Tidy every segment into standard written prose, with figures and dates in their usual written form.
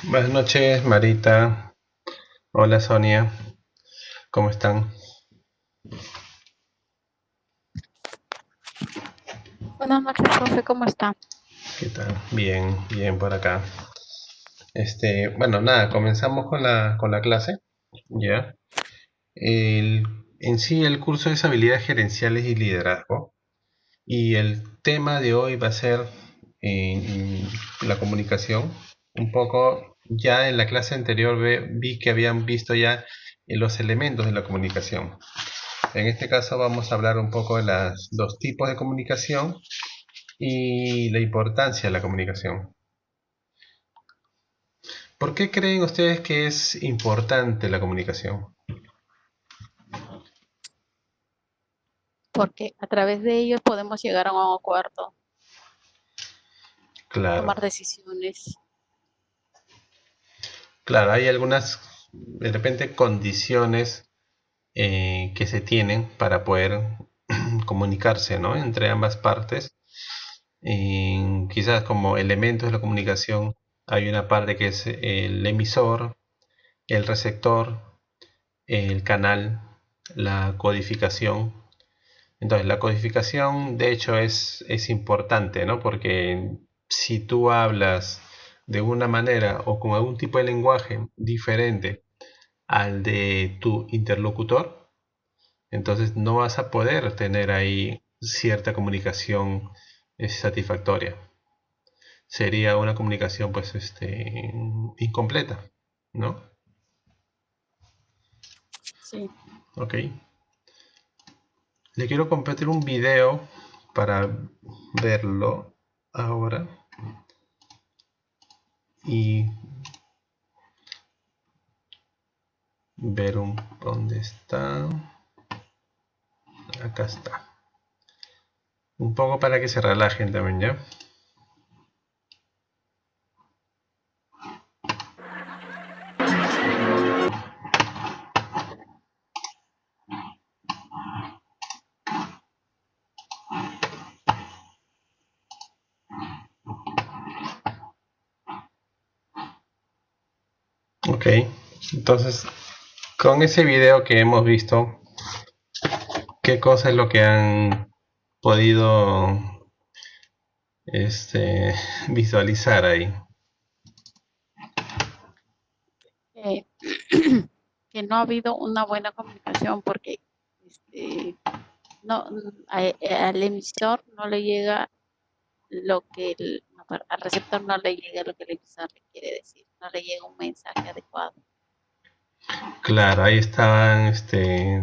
Buenas noches, Marita. Hola, Sonia. ¿Cómo están? Buenas noches, profe, ¿cómo está? ¿Qué tal? Bien, bien por acá. Bueno, nada, comenzamos con la clase. Ya. El, en sí, el curso es habilidades gerenciales y liderazgo. Y el tema de hoy va a ser la comunicación. Un poco, ya en la clase anterior vi que habían visto ya los elementos de la comunicación. En este caso vamos a hablar un poco de los tipos de comunicación y la importancia de la comunicación. ¿Por qué creen ustedes que es importante la comunicación? Porque a través de ellos podemos llegar a un acuerdo, Claro, tomar decisiones. claro, hay algunas, de repente, condiciones que se tienen para poder comunicarse, ¿no? Entre ambas partes. Quizás como elementos de la comunicación hay una parte que es el emisor, el receptor, el canal, la codificación. Entonces, la codificación, de hecho, es importante, ¿no? Porque si tú hablas de una manera o con algún tipo de lenguaje diferente al de tu interlocutor, entonces no vas a poder tener ahí cierta comunicación satisfactoria. Sería una comunicación, pues, incompleta, ¿no? Sí. Ok. Le quiero compartir un video para verlo ahora y ver dónde está. Acá está. Un poco para que se relajen también, ¿ya? Ok. Entonces, con ese video que hemos visto, ¿qué cosa es lo que han podido visualizar ahí? Eh, que no ha habido una buena comunicación porque este, no, al emisor no le llega lo que no, al receptor no le llega lo que el emisor le quiere decir, no le llega un mensaje adecuado. Claro, ahí estaban,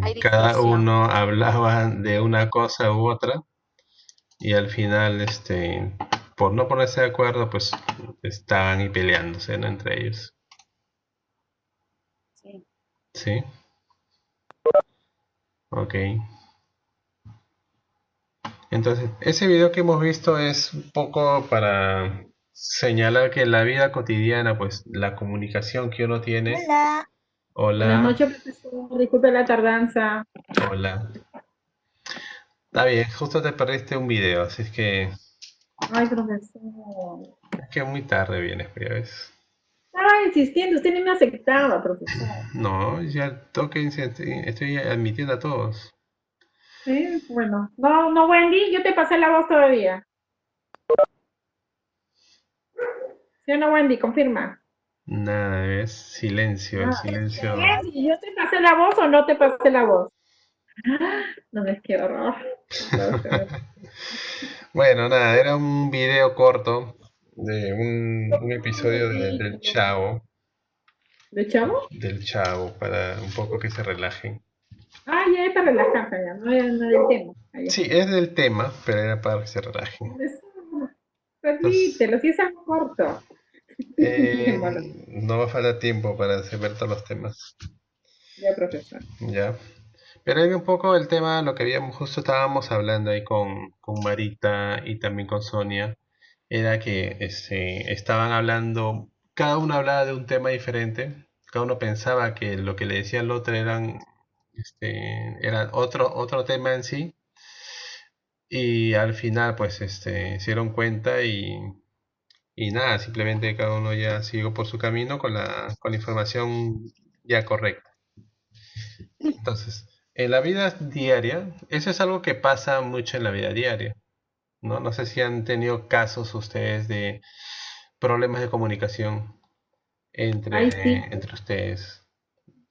Hay cada distorsión. uno hablaba de una cosa u otra y al final, por no ponerse de acuerdo, pues estaban y peleándose, ¿no? Entre ellos. Sí. ¿Sí? Ok. Entonces, ese video que hemos visto es un poco para señalar que en la vida cotidiana, pues la comunicación que uno tiene, Hola, buenas hola, noches, profesor. Disculpe la tardanza. hola. Está bien, justo te perdiste un video, así Ay, profesor. es que muy tarde vienes, pero ya ves. Estaba insistiendo, usted no me aceptaba, profesor. No, ya toque, estoy admitiendo a todos. Sí, bueno. No, no, Wendy, yo te pasé la voz todavía. ¿Sí o no, Wendy? Confirma. Nada, es silencio, el Ah, silencio. Wendy, ¿yo te pasé la voz o no te pasé la voz? No me qué horror. No puedo creer. Bueno, nada, era un video corto de un episodio Sí, ¿de chavo? del Chavo, para un poco que se relajen. Ah, ya es para relajarse, ya, no es, no es el tema. Ah, ya. Sí, es del tema, pero era para que se relajen. Profesor, Entonces, permítelo, si es algo corto. Bueno, no va a faltar tiempo para ver todos los temas, ya, profesor. ¿ya? Pero era un poco el tema, lo que habíamos, justo estábamos hablando ahí con Marita y también con Sonia, era que estaban hablando, cada uno hablaba de un tema diferente, cada uno pensaba que lo que le decía el otro era otro tema en sí, y al final pues se dieron cuenta Y nada, simplemente cada uno ya siguió por su camino con la información ya correcta. Entonces, en la vida diaria, eso es algo que pasa mucho en la vida diaria, ¿no? No sé si han tenido casos ustedes de problemas de comunicación Ay, sí, entre ustedes.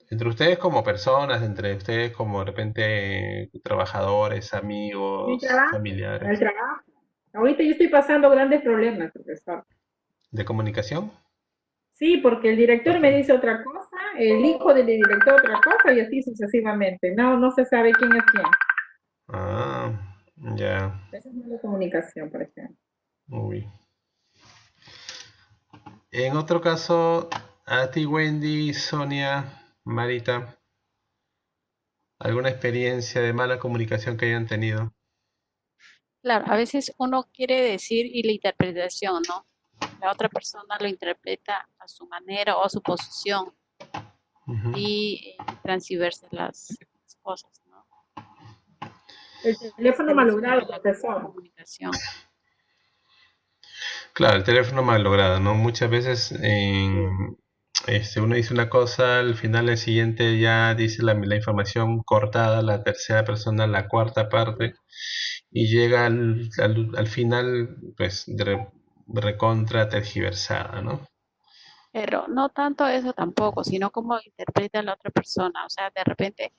Entre ustedes como personas, entre ustedes como de repente trabajadores, mi amigos, trabajo, en el familiares. trabajo. Ahorita yo estoy pasando grandes problemas, profesor. ¿De comunicación? Sí, porque el ¿Por director me qué? dice otra cosa, el hijo del director otra cosa y así sucesivamente. No, no se sabe quién es quién. Ah, ya. Esa es mala comunicación, por ejemplo. Uy. En otro caso, a ti, Wendy, Sonia, Marita, ¿alguna experiencia de mala comunicación que hayan tenido? Claro, a veces uno quiere decir y la interpretación, ¿no? La otra persona lo interpreta a su manera o a su posición Ujú. y transversa las cosas, ¿no? El Se teléfono descuida malogrado, la profesor. comunicación. Claro, el teléfono mal logrado, ¿no? Muchas veces uno dice una cosa, al final el siguiente ya dice la información cortada, la tercera persona, la cuarta parte, y llega al final, pues, recontra tergiversada, ¿no? Pero no tanto eso tampoco, sino cómo interpreta la otra persona. O sea, de repente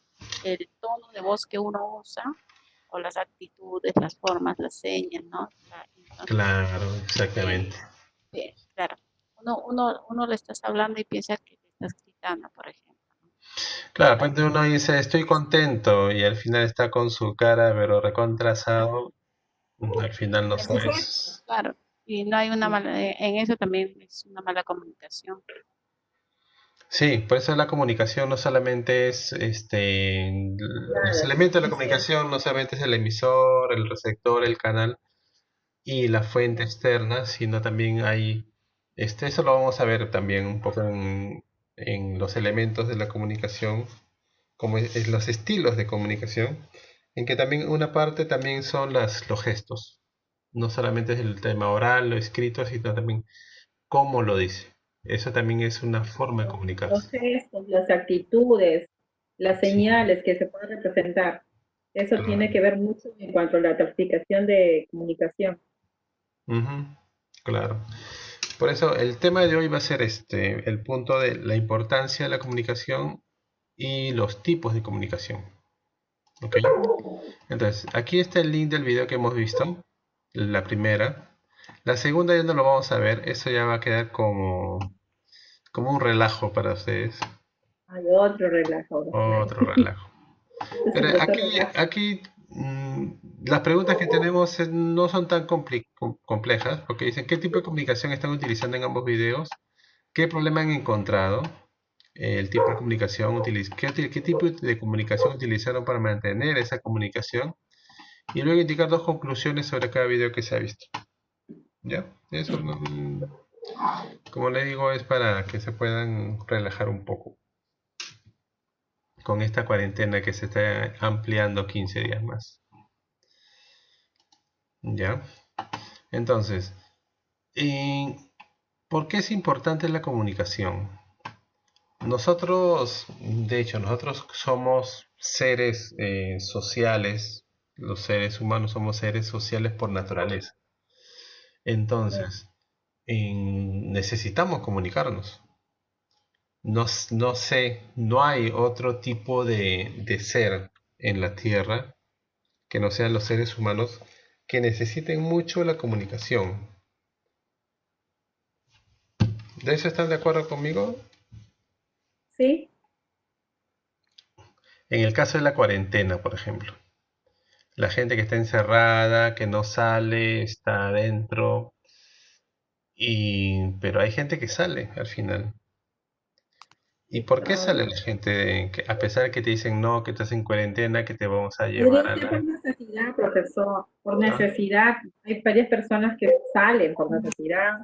el tono de voz que uno usa o las actitudes, las formas, las señas, ¿no? Entonces, Claro, exactamente. claro, uno le estás hablando y piensa que le estás gritando, por ejemplo, ¿no? Claro, Estás aparte uno dice estoy contento y al final está con su cara pero recontrasado, al final no Así fue. sabes. claro, y no hay una mala, en eso también es una mala comunicación. Sí, por eso la comunicación no solamente es los Nada, elementos de la sí. comunicación no solamente es el emisor, el receptor, el canal y la fuente externa, sino también hay, eso lo vamos a ver también un poco en los elementos de la comunicación, como es los estilos de comunicación, en que también una parte también son los gestos. No solamente es el tema oral o escrito, sino también cómo lo dice. Eso también es una forma de Los comunicarse. gestos, las actitudes, las Sí, señales que se pueden representar. Eso tiene claro. que ver mucho en cuanto a la tactificación de comunicación. Ujú, claro. Por eso el tema de hoy va a ser el punto de la importancia de la comunicación y los tipos de comunicación. ¿Ok? Entonces, aquí está el link del video que hemos visto, la primera. La segunda ya no lo vamos a ver, eso ya va a quedar como un relajo para ustedes. Hay otro relajo, Rosmary. Otro relajo. Este Pero profesor aquí, relaja. aquí las preguntas que tenemos no son tan complejas, porque dicen qué tipo de comunicación están utilizando en ambos videos, qué problema han encontrado, el tipo de comunicación, qué tipo de comunicación utilizaron para mantener esa comunicación, y luego indicar dos conclusiones sobre cada video que se ha visto. ¿Ya? Eso, como le digo, es para que se puedan relajar un poco con esta cuarentena que se está ampliando 15 días más. ¿Ya? Entonces, ¿y por qué es importante la comunicación? Nosotros, de hecho, nosotros somos seres sociales, los seres humanos somos seres sociales por naturaleza. Entonces, necesitamos comunicarnos. No, no sé, no hay otro tipo de ser en la Tierra que no sean los seres humanos que necesiten mucho la comunicación. ¿De eso están de acuerdo conmigo? ¿Sí? En el caso de la cuarentena, por ejemplo, la gente que está encerrada, que no sale, está adentro, pero hay gente que sale al final. ¿Y por qué sale la gente a pesar de que te dicen no, que estás en cuarentena, que te vamos a llevar Podría a ser por la... necesidad, profesor, por ¿Ah? necesidad. Hay varias personas que salen por necesidad,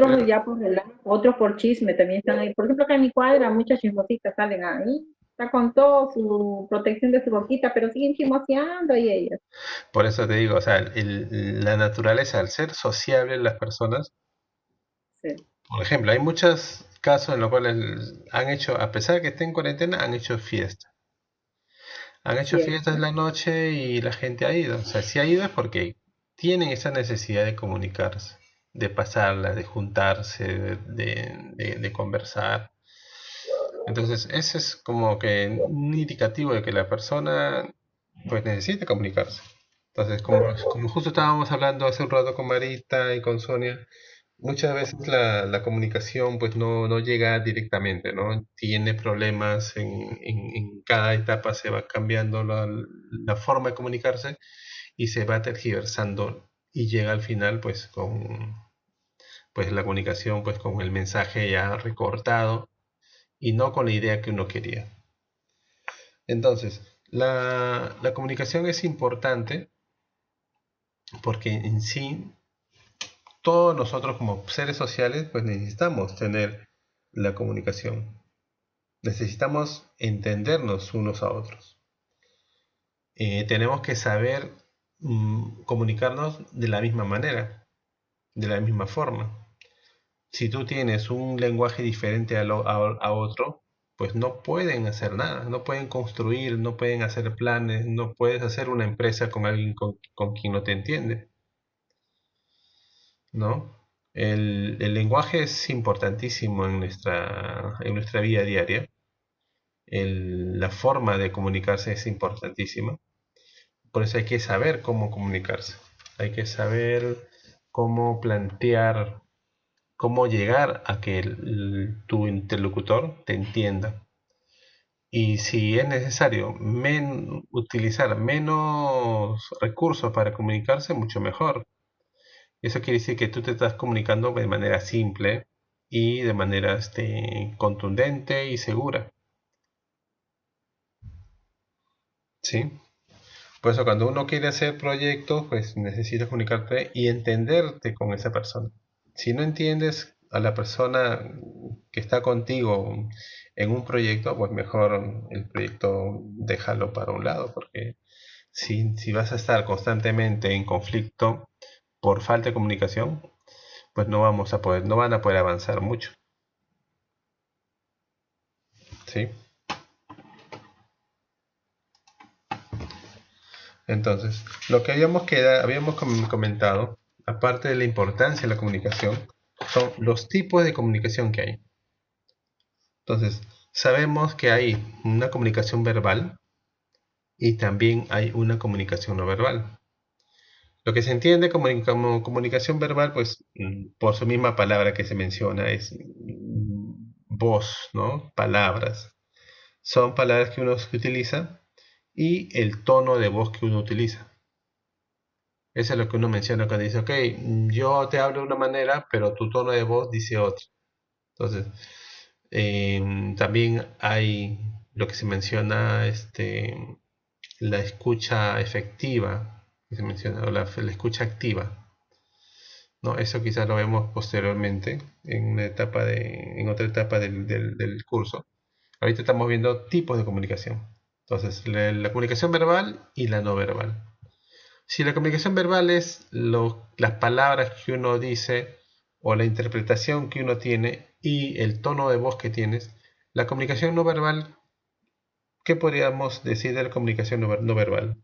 Pero, otros ya por relajo, otros por chisme también están ahí. Por ejemplo, acá en mi cuadra muchas chismositas salen ahí, está con todo su protección de su boquita, pero siguen chismoseando y ellas. por eso te digo, o sea, la naturaleza, al ser sociable las personas, Sí, Por ejemplo, hay muchos casos en los cuales han hecho, a pesar de que estén en cuarentena, han hecho fiesta. Han hecho fiestas en cierto. la noche y la gente ha ido. O sea, si ha ido es porque tienen esa necesidad de comunicarse, de pasarla, de juntarse, de conversar. Entonces, ese es como que un indicativo de que la persona pues necesita comunicarse. Entonces, como justo estábamos hablando hace un rato con Marita y con Sonia, muchas veces la comunicación pues no llega directamente, ¿no? Tiene problemas en cada etapa, se va cambiando la forma de comunicarse y se va tergiversando y llega al final pues con pues la comunicación pues con el mensaje ya recortado y no con la idea que uno quería. Entonces, la comunicación es importante porque en sí todos nosotros como seres sociales pues necesitamos tener la comunicación. Necesitamos entendernos unos a otros. Tenemos que saber comunicarnos de la misma manera, de la misma forma. Si tú tienes un lenguaje diferente a otro, pues no pueden hacer nada, no pueden construir, no pueden hacer planes, no puedes hacer una empresa con alguien con quien no te entiende, ¿no? El lenguaje es importantísimo en nuestra vida diaria. La forma de comunicarse es importantísima. Por eso hay que saber cómo comunicarse. Hay que saber cómo plantear, cómo llegar a que tu interlocutor te entienda. Y si es necesario utilizar menos recursos para comunicarse, mucho mejor. Eso quiere decir que tú te estás comunicando de manera simple y de manera contundente y segura. ¿Sí? Por eso cuando uno quiere hacer proyectos, pues necesitas comunicarte y entenderte con esa persona. Si no entiendes a la persona que está contigo en un proyecto, pues mejor el proyecto déjalo para un lado, porque si vas a estar constantemente en conflicto por falta de comunicación, pues no van a poder avanzar mucho. ¿Sí? Entonces, lo que habíamos comentado, aparte de la importancia de la comunicación, son los tipos de comunicación que hay. Entonces, sabemos que hay una comunicación verbal y también hay una comunicación no verbal. Lo que se entiende como comunicación verbal, pues por su misma palabra que se menciona, es voz, ¿no? Palabras. Son palabras que uno utiliza y el tono de voz que uno utiliza. Eso es lo que uno menciona cuando dice, ok, yo te hablo de una manera, pero tu tono de voz dice otra. Entonces, también hay lo que se menciona, la escucha efectiva, que se menciona, o la escucha activa. ¿No? Eso quizás lo vemos posteriormente en otra etapa del curso. Ahorita estamos viendo tipos de comunicación. Entonces, la comunicación verbal y la no verbal. Si la comunicación verbal es las palabras que uno dice o la interpretación que uno tiene y el tono de voz que tienes, la comunicación no verbal, ¿qué podríamos decir de la comunicación no verbal?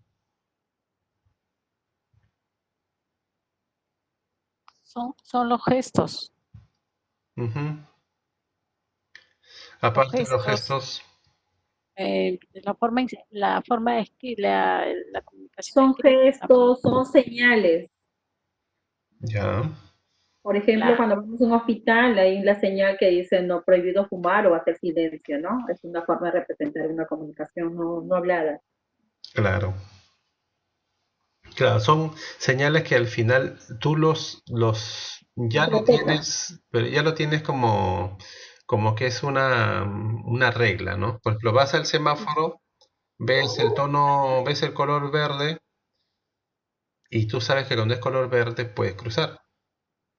Son los gestos, Ujú. los Aparte de los gestos, gestos, la forma la comunicación Son escrita también, gestos, son señales. ya, Por ejemplo, claro. cuando vamos a un hospital, hay la señal que dice no prohibido fumar o hacer silencio, ¿no? Es una forma de representar una comunicación no hablada. claro. Claro, son señales que al final tú ya lo Interpreta. tienes, pero ya lo tienes como que es una regla, ¿no? Por ejemplo, vas al semáforo, ves el color verde y tú sabes que cuando es color verde puedes cruzar.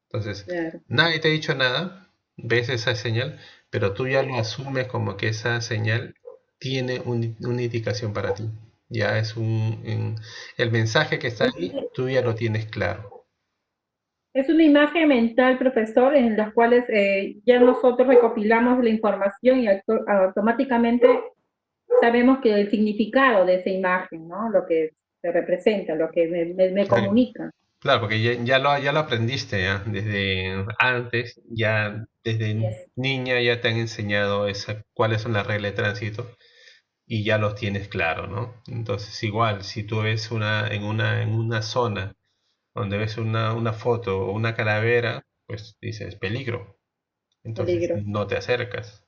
Entonces, Claro. nadie te ha dicho nada, ves esa señal, pero tú ya lo asumes como que esa señal tiene una indicación para ti. Ya es el mensaje que está ahí, tú ya lo tienes claro. Es una imagen mental, profesor, en las cuales ya nosotros recopilamos la información y automáticamente sabemos que el significado de esa imagen, ¿no? Lo que se representa, lo que me Claro, comunica. claro, porque ya lo aprendiste, ¿ya? Desde antes, ya Así desde es. niña ya te han enseñado cuáles son las reglas de tránsito y ya los tienes claro, ¿no? Entonces, igual, si tú ves en una zona donde ves una foto o una calavera, pues dices peligro, entonces Peligro. no te acercas,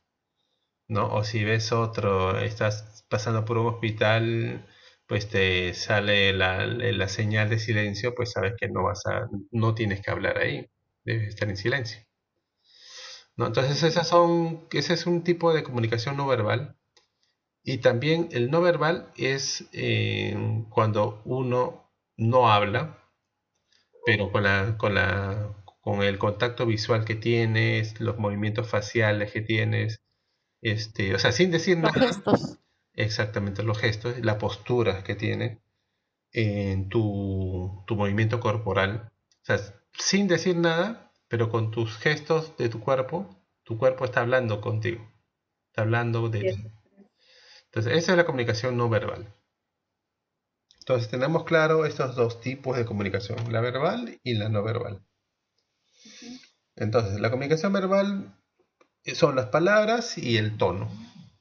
¿no? O si ves otro, estás pasando por un hospital, pues te sale la señal de silencio, pues sabes que no tienes que hablar ahí, debes estar en silencio, ¿no? Entonces ese es un tipo de comunicación no verbal. Y también el no verbal es cuando uno no habla, pero con el contacto visual que tienes, los movimientos faciales que tienes, o sea, sin decir Los nada, gestos. exactamente los gestos, la postura que tienes en tu movimiento corporal, o sea, sin decir nada, pero con tus gestos de tu cuerpo está hablando contigo, está hablando de Así es. ti. Entonces, esa es la comunicación no verbal. Entonces, tenemos claro estos dos tipos de comunicación, la verbal y la no verbal. Entonces, la comunicación verbal son las palabras y el tono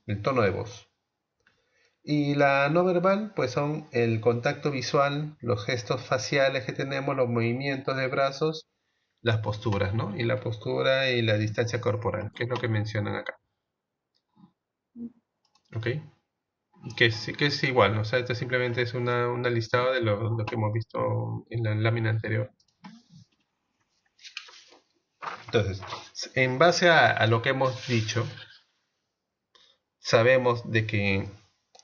de voz. Y la no verbal, pues son el contacto visual, los gestos faciales que tenemos, los movimientos de brazos, las posturas, ¿no? Y la postura y la distancia corporal, que es lo que mencionan acá. ¿Ok? Que es igual, ¿no? O sea, esto simplemente es una listado de lo que hemos visto en la lámina anterior. Entonces, en base a lo que hemos dicho, sabemos de que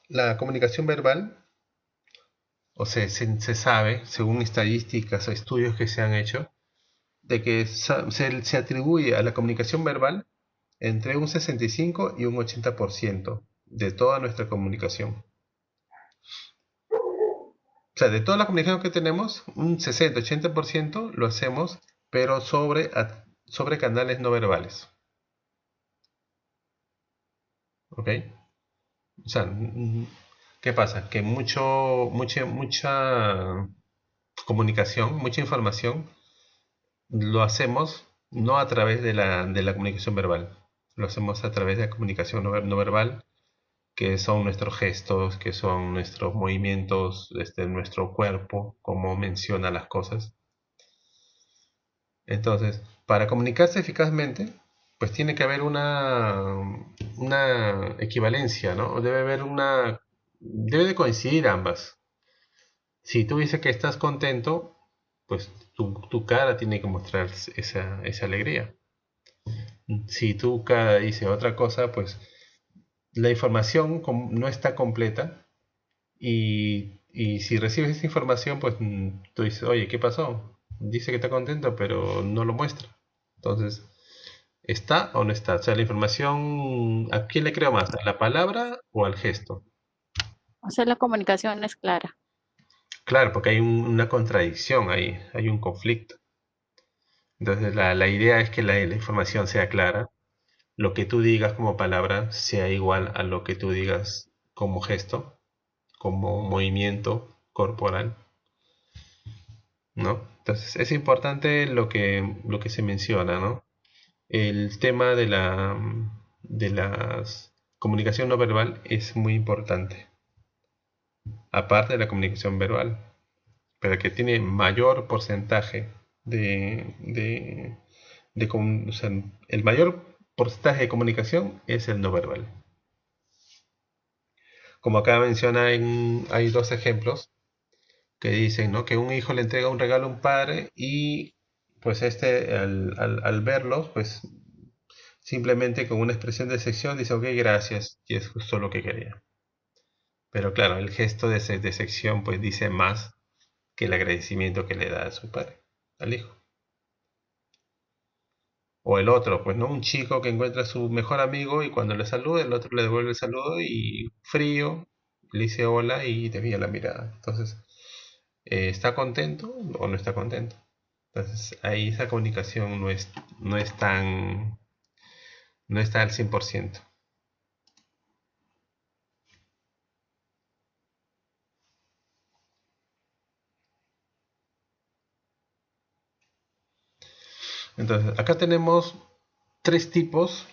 la comunicación verbal, o sea, se sabe, según estadísticas o estudios que se han hecho, de que se atribuye a la comunicación verbal entre un 65 y un 80% de toda nuestra comunicación. O sea, de toda la comunicación que tenemos, un 60-80% lo hacemos, pero sobre canales no verbales. ¿Ok? O sea, ¿qué pasa? Que mucha comunicación, mucha información, lo hacemos no a través de la comunicación verbal, lo hacemos a través de la comunicación no verbal, que son nuestros gestos, que son nuestros movimientos, nuestro cuerpo, cómo menciona las cosas. Entonces, para comunicarse eficazmente, pues tiene que haber una equivalencia, ¿no? Debe de coincidir ambas. Si tú dices que estás contento, pues tu cara tiene que mostrar esa alegría. Si tu cara dice otra cosa, pues la información no está completa y si recibes esa información, pues tú dices, oye, ¿qué pasó? Dice que está contento, pero no lo muestra. Entonces, ¿está o no está? O sea, la información, ¿a quién le creo más? ¿A la palabra o al gesto? O sea, la comunicación es clara. Claro, porque hay una contradicción ahí, hay un conflicto. Entonces, la idea es que la información sea clara, lo que tú digas como palabra sea igual a lo que tú digas como gesto, como movimiento corporal, ¿no? Entonces, es importante lo que se menciona, ¿no? El tema de la comunicación no verbal es muy importante, aparte de la comunicación verbal, pero que tiene mayor porcentaje o sea, el mayor porcentaje de comunicación es el no verbal. Como acá menciona, hay dos ejemplos que dicen, ¿no? Que un hijo le entrega un regalo a un padre y pues al verlos, pues simplemente con una expresión de sección dice, ok, gracias, y es justo lo que quería. Pero claro, el gesto de sección pues dice más que el agradecimiento que le da a su padre, al hijo. O el otro, pues no, un chico que encuentra a su mejor amigo y cuando le saluda, el otro le devuelve el saludo y frío, le dice hola y desvía la mirada. Entonces, ¿está contento o no está contento? Entonces, ahí esa comunicación no es tan, no está al 100%. Entonces, acá tenemos tres tipos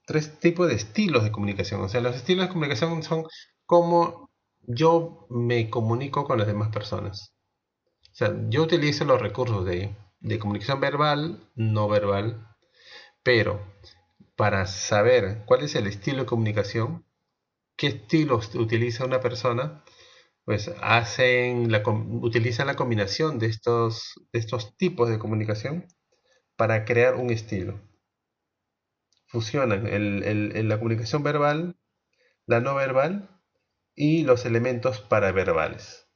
de estilos de comunicación. O sea, los estilos de comunicación son cómo yo me comunico con las demás personas. O sea, yo utilizo los recursos de comunicación verbal, no verbal, pero para saber cuál es el estilo de comunicación, qué estilos utiliza una persona, pues utilizan la combinación de estos tipos de comunicación para crear un estilo. Fusionan la comunicación verbal, la no verbal y los elementos paraverbales.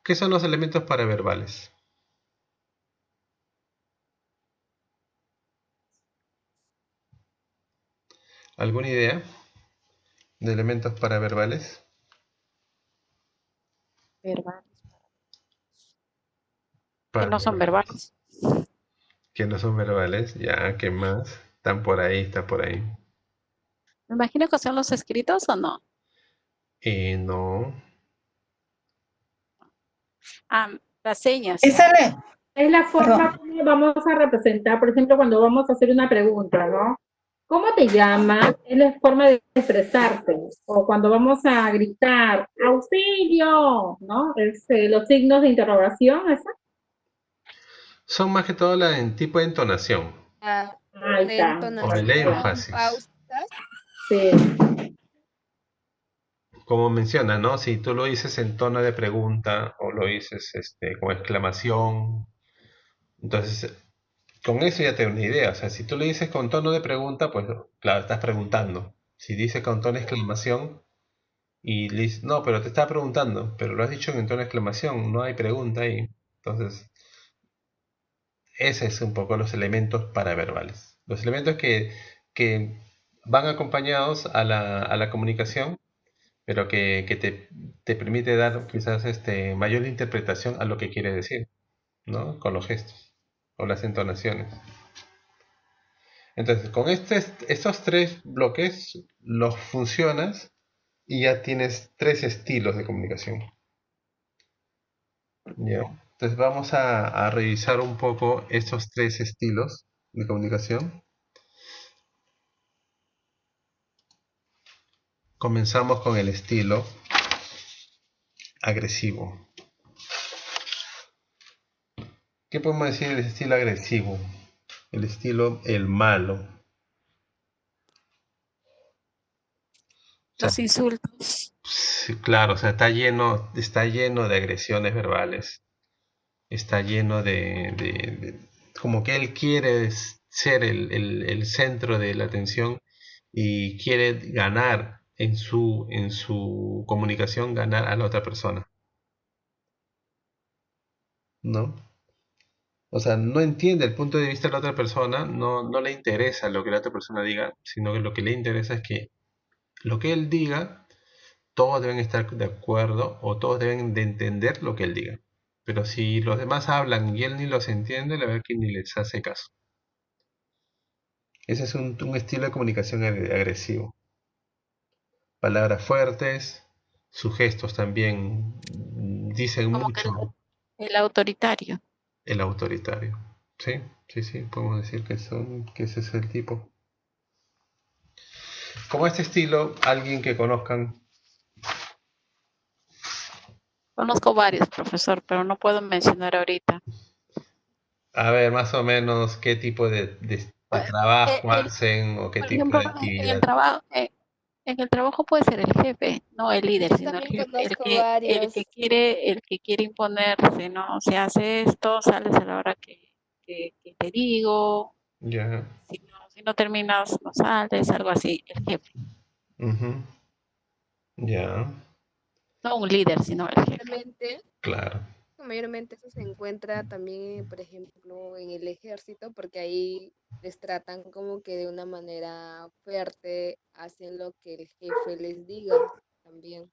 ¿Qué son los elementos paraverbales? ¿Alguna idea de elementos paraverbales? Verbales, que no son Paraverbales. verbales. Que no son verbales, ya, ¿qué más? Están por ahí, está por ahí. Me imagino que son los escritos o no. No. Ah, las señas. Y sale, Es la forma perdón, como vamos a representar, por ejemplo, cuando vamos a hacer una pregunta, ¿no? ¿Cómo te llamas? Es la forma de expresarte. O cuando vamos a gritar, auxilio, ¿no? Es los signos de interrogación, ¿eso? Son más que todo en tipo de entonación Ahí De está. o el entonación, énfasis. pausas. Sí. Como menciona, ¿no? Si tú lo dices en tono de pregunta o lo dices con exclamación, entonces con eso ya te da una idea. O sea, si tú lo dices con tono de pregunta, pues claro, estás preguntando. Si dices con tono de exclamación y le dices, no, pero te estaba preguntando, pero lo has dicho en tono de exclamación, no hay pregunta ahí. Entonces, ese es un poco los elementos paraverbales. Los elementos que van acompañados a la comunicación, pero que te permite dar quizás mayor interpretación a lo que quiere decir, ¿no? Con los gestos o las entonaciones. Entonces, con estos tres bloques los funcionas y ya tienes tres estilos de comunicación. ¿Ya? Entonces vamos a revisar un poco estos tres estilos de comunicación. Comenzamos con el estilo agresivo. ¿Qué podemos decir del estilo agresivo? El estilo el malo. O sea, Los insultos. sí, claro, o sea, está lleno de agresiones verbales. Está lleno como que él quiere ser el centro de la atención y quiere ganar en su comunicación, ganar a la otra persona, ¿no? O sea, no entiende el punto de vista de la otra persona, no le interesa lo que la otra persona diga, sino que lo que le interesa es que lo que él diga, todos deben estar de acuerdo o todos deben de entender lo que él diga. Pero si los demás hablan y él ni los entiende, la verdad que ni les hace caso. Ese es un estilo de comunicación agresivo. Palabras fuertes, sus gestos también dicen Como que mucho el autoritario. el autoritario. Sí, sí, sí, podemos decir que ese es el tipo. Como este estilo, alguien que conozcan, Conozco varios, profesor, pero no puedo mencionar ahorita. a ver más o menos qué tipo de Pues, trabajo hacen o qué por tipo ejemplo, de actividad. en el trabajo puede ser el jefe, no el líder, Yo sino el también jefe, conozco varios. el que quiere imponerse, ¿no? Se hace esto, sales a la hora que te digo, Ya, si no terminas, no sales, algo así, el jefe, ujú, ya, no un líder, sino el jefe. Mayormente, claro. mayormente eso se encuentra también, por ejemplo, en el ejército, porque ahí les tratan como que de una manera fuerte, hacen lo que el jefe les diga también.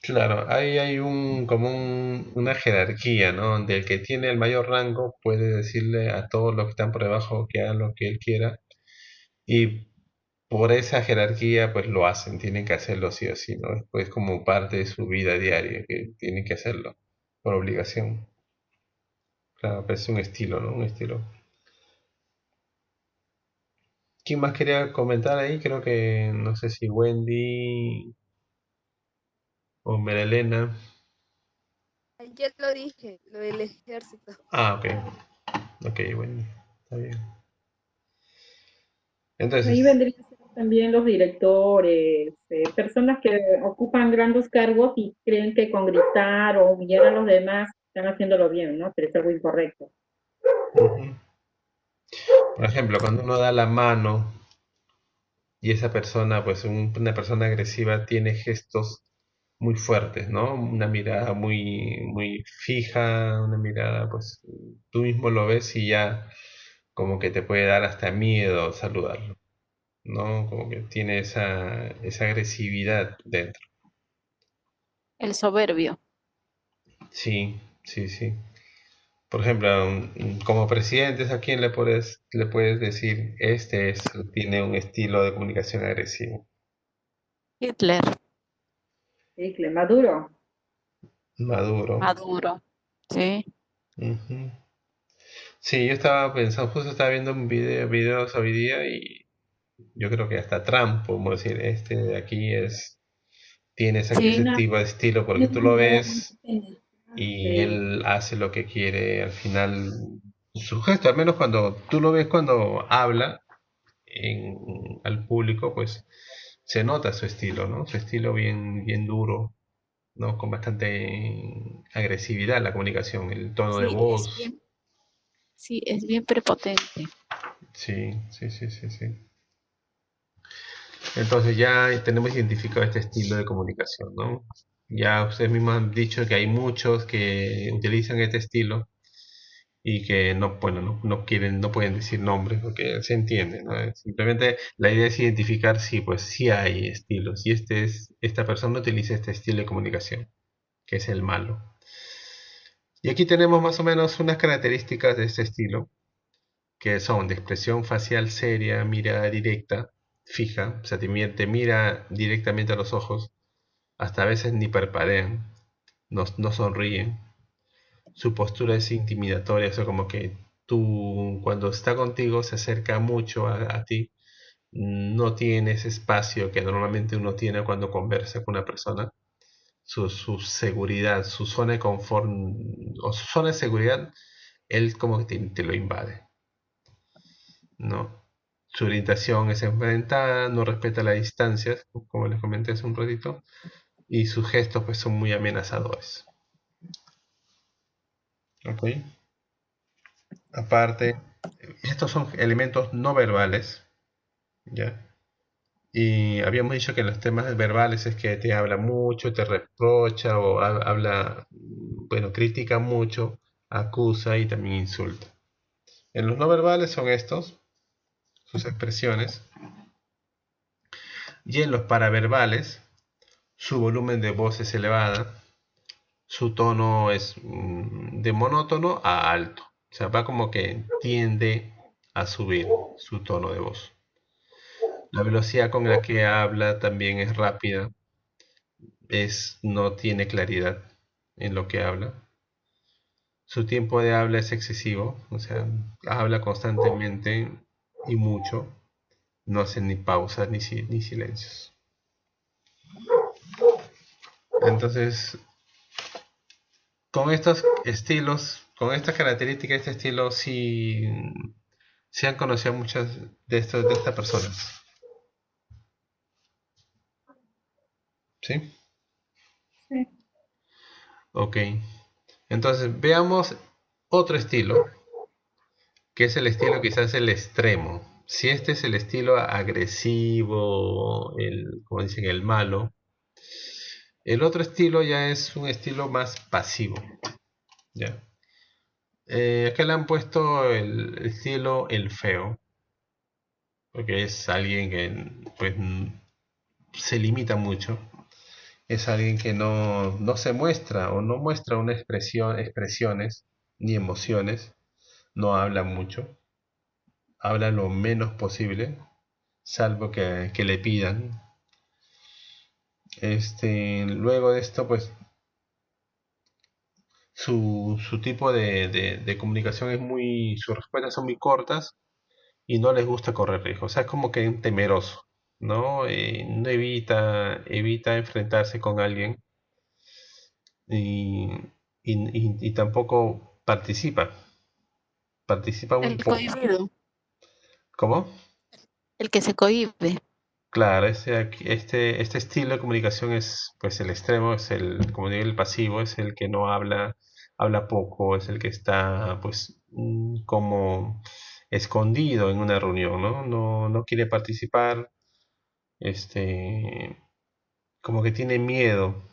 Claro, ahí hay una jerarquía, ¿no? Donde el que tiene el mayor rango puede decirle a todos los que están por debajo que hagan lo que él quiera y por esa jerarquía pues lo hacen, tienen que hacerlo sí o sí, ¿no? Es como parte de su vida diaria que tienen que hacerlo por obligación. Claro, pero es un estilo, ¿no? Un estilo. ¿Quién más quería comentar ahí? Creo que no sé si Wendy o Merelena. Ya lo dije, lo del ejército. Ah, ok. Ok, Wendy. Está bien. Ahí Entonces, vendrían a ser también los directores, personas que ocupan grandes cargos y creen que con gritar o humillar a los demás están haciéndolo bien, ¿no? Pero es algo incorrecto. ujú. Por ejemplo, cuando uno da la mano y esa persona, pues una persona agresiva tiene gestos muy fuertes, ¿no? Una mirada muy fija, una mirada, pues tú mismo lo ves y ya como que te puede dar hasta miedo saludarlo, ¿no? Como que tiene esa agresividad dentro. El soberbio. Sí, sí, sí. Por ejemplo, como presidentes, ¿a quién le puedes decir, tiene un estilo de comunicación agresivo? Hitler, Sí, Maduro. Maduro. Maduro. Sí, Ujú. Sí, yo estaba pensando, justo estaba viendo videos hoy día y yo creo que hasta Trump, podemos decir, este de aquí tiene ese sí, tipo de estilo porque Tiene tú una lo mirada muy ves y penetrante. él hace lo que quiere, al final, su gesto, al menos cuando tú lo ves cuando habla al público, pues se nota su estilo, ¿no? Su estilo bien, bien duro, ¿no? Con bastante agresividad en la comunicación, el tono de sí, voz. sí, es bien prepotente. Sí, sí, sí, sí, sí. Entonces ya tenemos identificado este estilo de comunicación, ¿no? Ya ustedes mismos han dicho que hay muchos que utilizan este estilo y que no, bueno, no quieren, no pueden decir nombres porque se entiende, ¿no? Simplemente la idea es identificar si, pues sí hay estilos y esta persona utiliza este estilo de comunicación, que es el malo. Y aquí tenemos más o menos unas características de este estilo, que son de expresión facial seria, mirada directa, fija, o sea, te mira directamente a los ojos, hasta a veces ni parpadean, no sonríen. Su postura es intimidatoria, o sea, como que tú cuando está contigo se acerca mucho a ti, no tiene ese espacio que normalmente uno tiene cuando conversa con una persona. Su seguridad, su zona de confort o su zona de seguridad, él como que te lo invade, ¿no? Su orientación es enfrentada, no respeta las distancias, como les comenté hace un ratito, y sus gestos pues son muy amenazadores. ¿Ok? Aparte, estos son elementos no verbales, ¿ya? Y habíamos dicho que los temas verbales es que te habla mucho, te reprocha o habla, bueno, critica mucho, acusa y también insulta. En los no verbales son estos, sus expresiones, y en los paraverbales su volumen de voz es elevada, su tono es de monótono a alto, o sea, va como que tiende a subir su tono de voz. La velocidad con la que habla también es rápida, no tiene claridad en lo que habla. Su tiempo de habla es excesivo, o sea, habla constantemente y mucho, no hace ni pausas ni silencios. Entonces, con estos estilos, con estas características, este estilo sí se han conocido muchas de estas personas. ¿Sí? Sí. Ok. Entonces, veamos otro estilo, que es el estilo quizás el extremo. Si este es el estilo agresivo, como dicen, el malo, el otro estilo ya es un estilo más pasivo. ¿Ya? Acá le han puesto el estilo el feo, porque es alguien que pues, se limita mucho es alguien que no se muestra o no muestra una expresiones ni emociones, no habla mucho, habla lo menos posible, salvo que le pidan. Luego de esto, pues su tipo de comunicación es sus respuestas son muy cortas y no les gusta correr riesgos. O sea, es como que un temeroso, ¿no? No evita enfrentarse con alguien y, y tampoco participa muy El poco. cohibido, ¿Cómo? el que se cohíbe. Claro, este estilo de comunicación es pues el extremo, como digo, el pasivo, es el que no habla poco, es el que está pues como escondido en una reunión, ¿no? No quiere participar, este, como que tiene miedo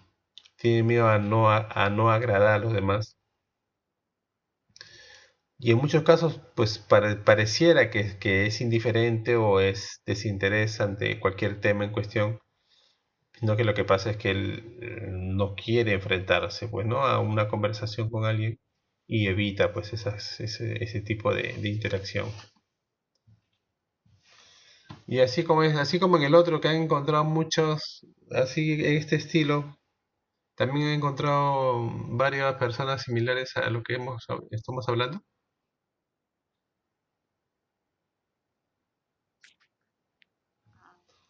a no agradar a los demás. Y en muchos casos, pues pareciera que es indiferente o es desinterés ante cualquier tema en cuestión, sino que lo que pasa es que él no quiere enfrentarse, pues, ¿no? A una conversación con alguien y evita, pues, ese tipo de interacción. Y así como en el otro que han encontrado muchos, así en este estilo, también he encontrado varias personas similares a lo que estamos hablando,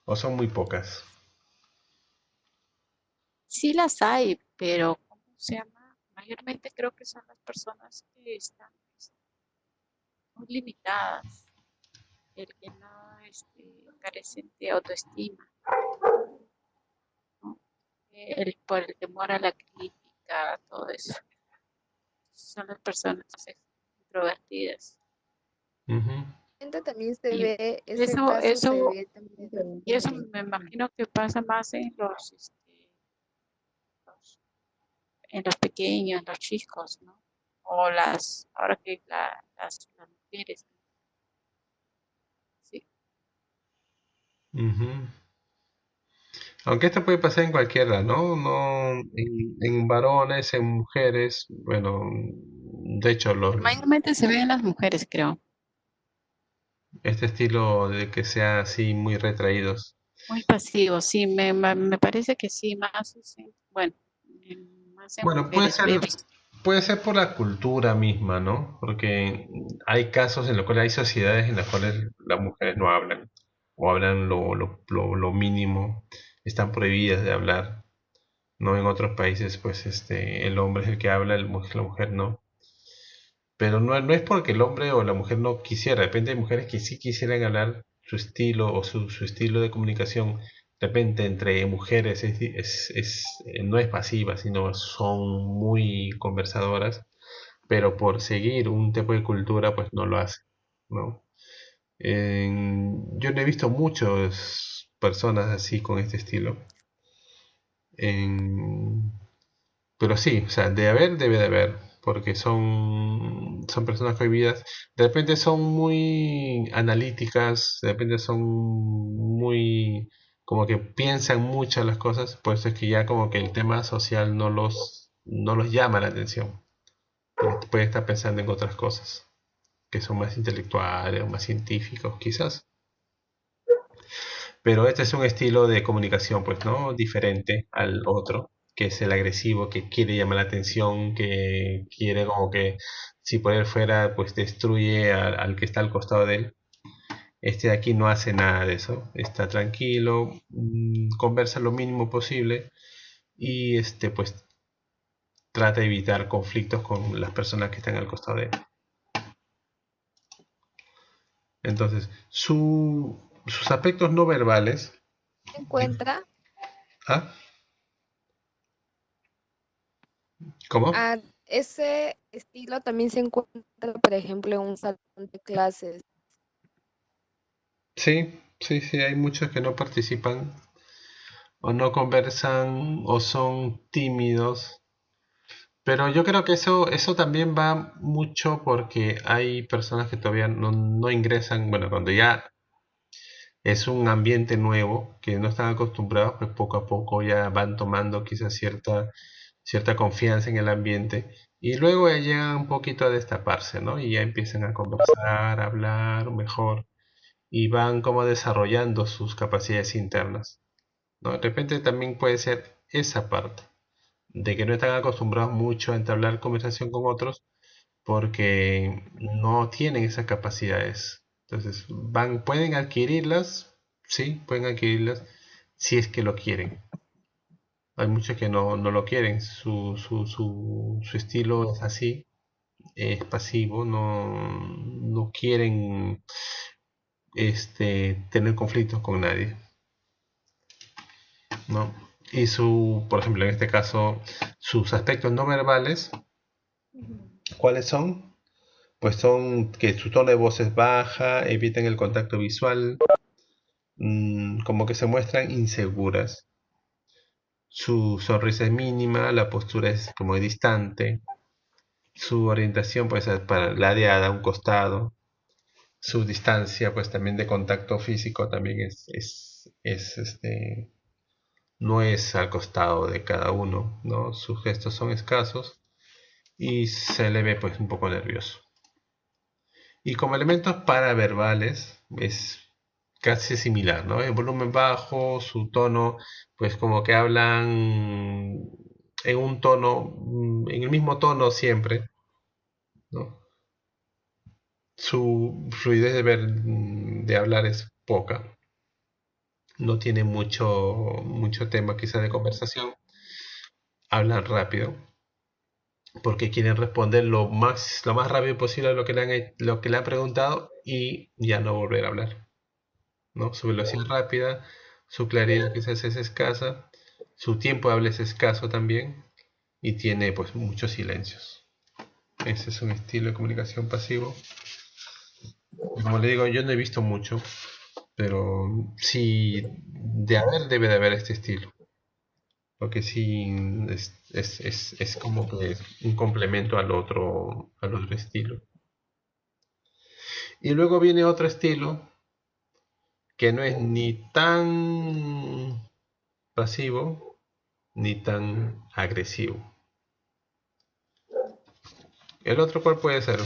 o son muy pocas. Sí las hay, pero ¿cómo se llama? Mayormente creo que son las personas que están muy limitadas, el que no carecen de autoestima, ¿no? Por el temor a la crítica, todo eso. Son las personas introvertidas. Ujú. También se Y ve, ese eso, caso se eso, ve también. y eso me imagino que pasa más en en los pequeños, los chicos, ¿no? O ahora que las mujeres, ¿no? Sí. Ujú. Aunque esto puede pasar en cualquiera, ¿no? No en varones, en mujeres, bueno, de hecho, Mayormente se ve en las mujeres, creo. este estilo de que sea así muy retraídos. Muy pasivos, sí, me parece que sí, más, bueno, más en Bueno, mujeres he visto. puede ser por la cultura misma, ¿no? Porque hay casos en los cuales hay sociedades en las cuales las mujeres no hablan, o hablan lo mínimo, están prohibidas de hablar, ¿no? En otros países, pues el hombre es el que habla, la mujer no. Pero no es porque el hombre o la mujer no quisiera, de repente hay mujeres que sí quisieran hablar su estilo o su estilo de comunicación, de repente entre mujeres no es pasiva, sino son muy conversadoras, pero por seguir un tipo de cultura pues no lo hace, ¿no? Yo no he visto muchas personas así con este estilo, en- pero sí, o sea, debe de haber, porque son personas cohibidas. De repente son muy analíticas, de repente son muy, como que piensan mucho las cosas, por eso es que ya como que el tema social no los llama la atención. Pueden estar pensando en otras cosas, que son más intelectuales o más científicos, quizás. Pero este es un estilo de comunicación, pues, ¿no? Diferente al otro, que es el agresivo, que quiere llamar la atención, que quiere como que si por él fuera, pues destruye al que está al costado de él. Este de aquí no hace nada de eso, está tranquilo, conversa lo mínimo posible y pues trata de evitar conflictos con las personas que están al costado de él. Entonces, sus aspectos no verbales, Se encuentra, ¿ah? ¿Cómo? ese estilo también se encuentra, por ejemplo, en un salón de clases. Sí, sí, sí, hay muchos que no participan o no conversan o son tímidos, pero yo creo que eso también va mucho porque hay personas que todavía no ingresan, bueno, cuando ya es un ambiente nuevo que no están acostumbrados, pues poco a poco ya van tomando quizás cierta confianza en el ambiente y luego ya llegan un poquito a destaparse, ¿no? Y ya empiezan a conversar, a hablar mejor y van como desarrollando sus capacidades internas, ¿no? De repente también puede ser esa parte, de que no están acostumbrados mucho a entablar conversación con otros porque no tienen esas capacidades. Entonces, pueden adquirirlas, sí, pueden adquirirlas si es que lo quieren. Hay muchos que no lo quieren, su estilo es así, es pasivo, no quieren tener conflictos con nadie, ¿no? Y por ejemplo, en este caso, sus aspectos no verbales, ¿cuáles son? Pues son que su tono de voz es baja, evitan el contacto visual, como que se muestran inseguras. Su sonrisa es mínima, la postura es como distante, su orientación puede ser ladeada a un costado, su distancia pues también de contacto físico también no es al costado de cada uno, ¿no? Sus gestos son escasos y se le ve pues un poco nervioso. Y como elementos paraverbales es casi similar, ¿no? El volumen bajo, su tono, pues como que hablan en un tono, en el mismo tono siempre, ¿no? Su fluidez de hablar es poca, no tiene mucho tema quizá de conversación, hablan rápido porque quieren responder lo más rápido posible a lo que le han preguntado y ya no volver a hablar, ¿no? Su velocidad rápida, su claridad quizás es escasa, su tiempo de habla es escaso también y tiene pues muchos silencios. Ese es un estilo de comunicación pasivo. Y como le digo, yo no he visto mucho, pero sí, debe de haber este estilo. Porque sí es como que un complemento al otro estilo. Y luego viene otro estilo que no es ni tan pasivo ni tan agresivo. ¿El otro cuál puede ser?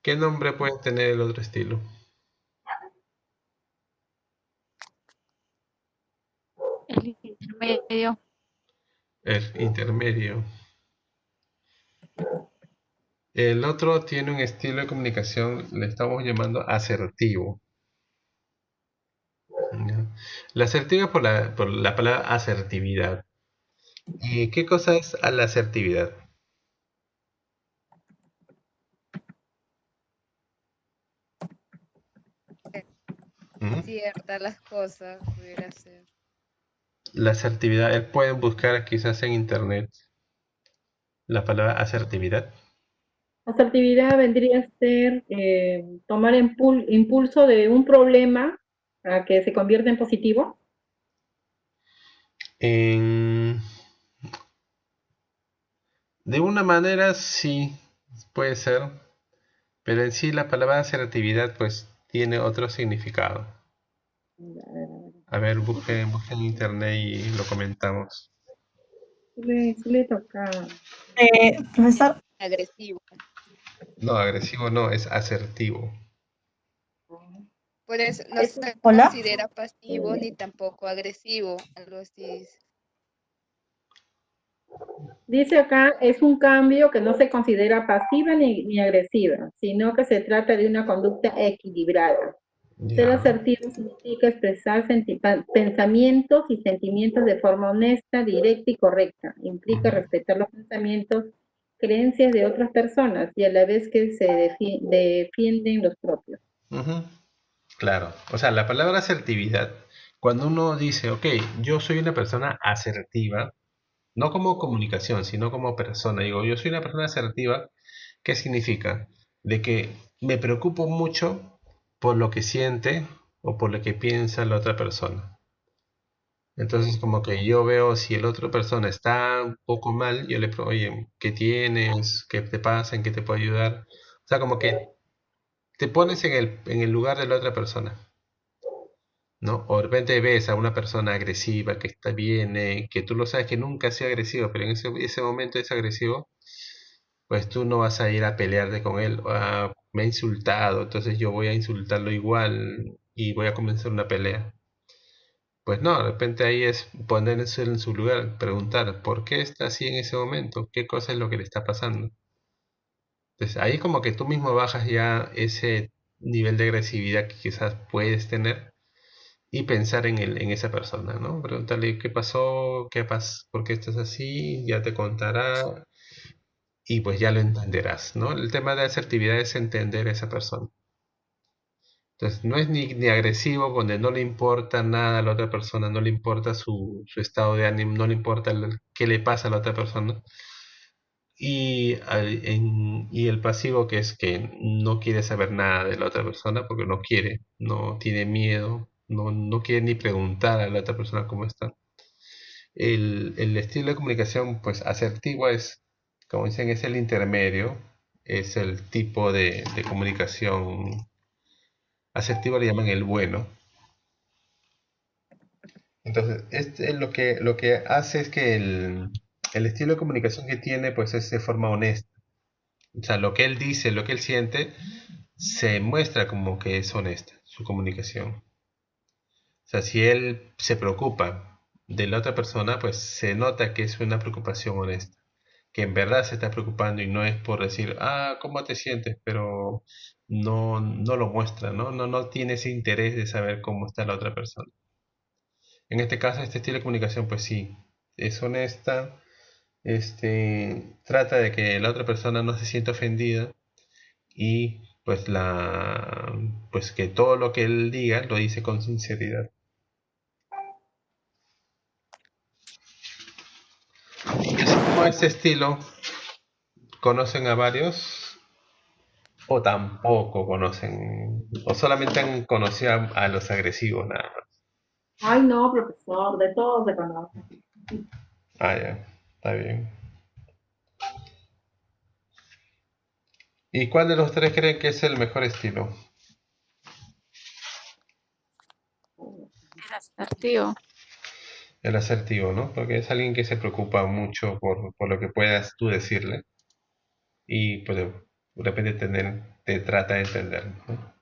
¿Qué nombre puede tener el otro estilo? El intermedio. El intermedio. El otro tiene un estilo de comunicación, le estamos llamando asertivo. ¿Ya? La asertiva por la palabra asertividad. ¿Qué cosa es la asertividad? ¿Mm? Ciertas las cosas pudiera ser. La asertividad, pueden buscar quizás en internet la palabra asertividad. Asertividad vendría a ser tomar impulso de un problema a que se convierta en positivo. En- de una manera sí puede ser, pero en sí la palabra asertividad pues tiene otro significado. A ver, busquen en internet y lo comentamos. Sí le toca. Profesor, Agresivo. No, agresivo no, es asertivo. Por eso no se hola. considera pasivo ni tampoco agresivo, algo así. Dice acá, es un cambio que no se considera pasiva ni agresiva, sino que se trata de una conducta equilibrada. Ser Ya. asertivo significa expresar pensamientos y sentimientos de forma honesta, directa y correcta. Implica Ujú. respetar los pensamientos, creencias de otras personas y a la vez que se defienden los propios. Ujú. Claro, o sea, la palabra asertividad, cuando uno dice, ok, yo soy una persona asertiva, no como comunicación, sino como persona, digo, yo soy una persona asertiva, ¿qué significa? De que me preocupo mucho por lo que siente o por lo que piensa la otra persona. Entonces, como que yo veo si el otra persona está un poco mal, yo le pregunto, oye, ¿qué tienes? ¿Qué te pasa? ¿En qué te puedo ayudar? O sea, como que te pones en el lugar de la otra persona. ¿no? O de repente ves a una persona agresiva que está bien, que tú lo sabes que nunca ha sido agresivo, pero en ese momento es agresivo, pues tú no vas a ir a pelearte con él. "Ah, me ha insultado, entonces yo voy a insultarlo igual y voy a comenzar una pelea". Pues no, de repente ahí es ponerse en su lugar, preguntar por qué está así en ese momento, qué cosa es lo que le está pasando. Entonces ahí como que tú mismo bajas ya ese nivel de agresividad que quizás puedes tener y pensar en esa persona, ¿no? Preguntarle qué pasó, por qué estás así, ya te contará y pues ya lo entenderás, ¿no? El tema de asertividad es entender a esa persona. Entonces no es ni agresivo, donde no le importa nada a la otra persona, no le importa su estado de ánimo, no le importa qué le pasa a la otra persona. Y el pasivo, que es que no quiere saber nada de la otra persona porque no quiere, no tiene miedo, no quiere ni preguntar a la otra persona cómo está. El estilo de comunicación pues asertivo es, como dicen, es el intermedio, es el tipo de comunicación asertivo, le llaman el bueno. Entonces, este lo que hace es que el estilo de comunicación que tiene pues es de forma honesta. O sea, lo que él dice, lo que él siente, se muestra como que es honesta su comunicación. O sea, si él se preocupa de la otra persona, pues se nota que es una preocupación honesta, que en verdad se está preocupando y no es por decir, ah, ¿cómo te sientes? Pero no lo muestra, ¿no? No tiene ese interés de saber cómo está la otra persona. En este caso, este estilo de comunicación, pues sí, es honesta, trata de que la otra persona no se sienta ofendida y pues que todo lo que él diga lo dice con sinceridad. Y así como este estilo, ¿conocen a varios o tampoco conocen o solamente han conocido a los agresivos nada más? Ay, no, profesor, de todo se conoce. Ah, ya, está bien. ¿Y cuál de los tres creen que es el mejor estilo? El asertivo. El asertivo, ¿no? Porque es alguien que se preocupa mucho por lo que puedas tú decirle y pues de repente te trata de entender, ¿no?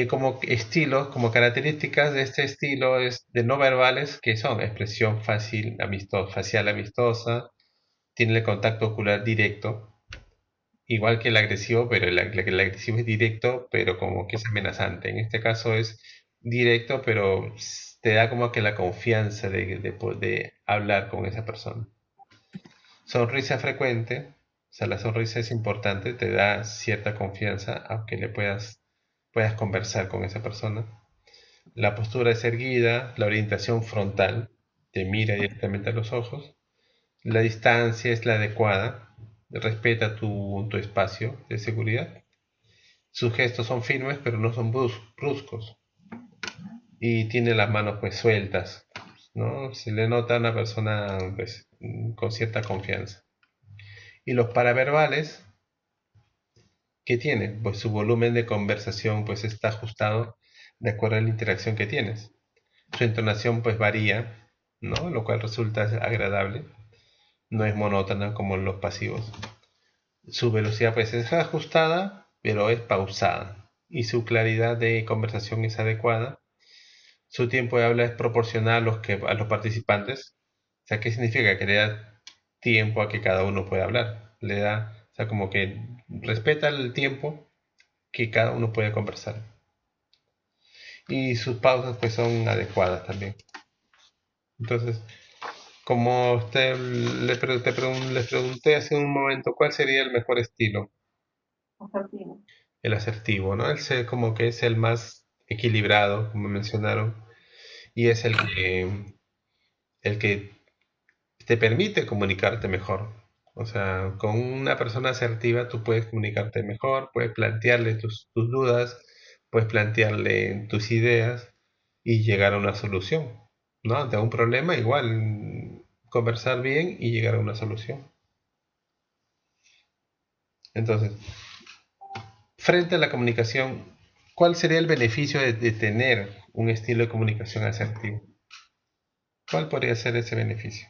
Como estilos, como características de este estilo es de no verbales, que son expresión fácil, facial amistosa, tiene el contacto ocular directo, igual que el agresivo, pero el agresivo es directo, pero como que es amenazante. En este caso es directo, pero te da como que la confianza de hablar con esa persona. Sonrisa frecuente, o sea, la sonrisa es importante, te da cierta confianza, aunque puedas conversar con esa persona. La postura es erguida, la orientación frontal, te mira directamente a los ojos. La distancia es la adecuada, respeta tu espacio de seguridad. Sus gestos son firmes, pero no son bruscos. Y tiene las manos pues sueltas, ¿no? Se le nota a una persona pues, con cierta confianza. Y los paraverbales, ¿qué tiene? Pues su volumen de conversación pues está ajustado de acuerdo a la interacción que tienes. Su entonación pues varía, ¿no? Lo cual resulta agradable. No es monótona como los pasivos. Su velocidad pues es ajustada, pero es pausada. Y su claridad de conversación es adecuada. Su tiempo de habla es proporcional a los participantes. O sea, ¿qué significa? Que le da tiempo a que cada uno pueda hablar. O sea, como que respeta el tiempo que cada uno puede conversar. Y sus pausas pues son adecuadas también. Entonces, como usted les pregunté hace un momento, ¿cuál sería el mejor estilo? Asertivo. El asertivo, ¿no? Como que es el más equilibrado, como mencionaron, y es el que te permite comunicarte mejor. O sea, con una persona asertiva tú puedes comunicarte mejor, puedes plantearle tus dudas, puedes plantearle tus ideas y llegar a una solución, ¿no? Ante un problema, igual conversar bien y llegar a una solución. Entonces, frente a la comunicación, ¿Cuál sería el beneficio de tener un estilo de comunicación asertivo? ¿Cuál podría ser ese beneficio?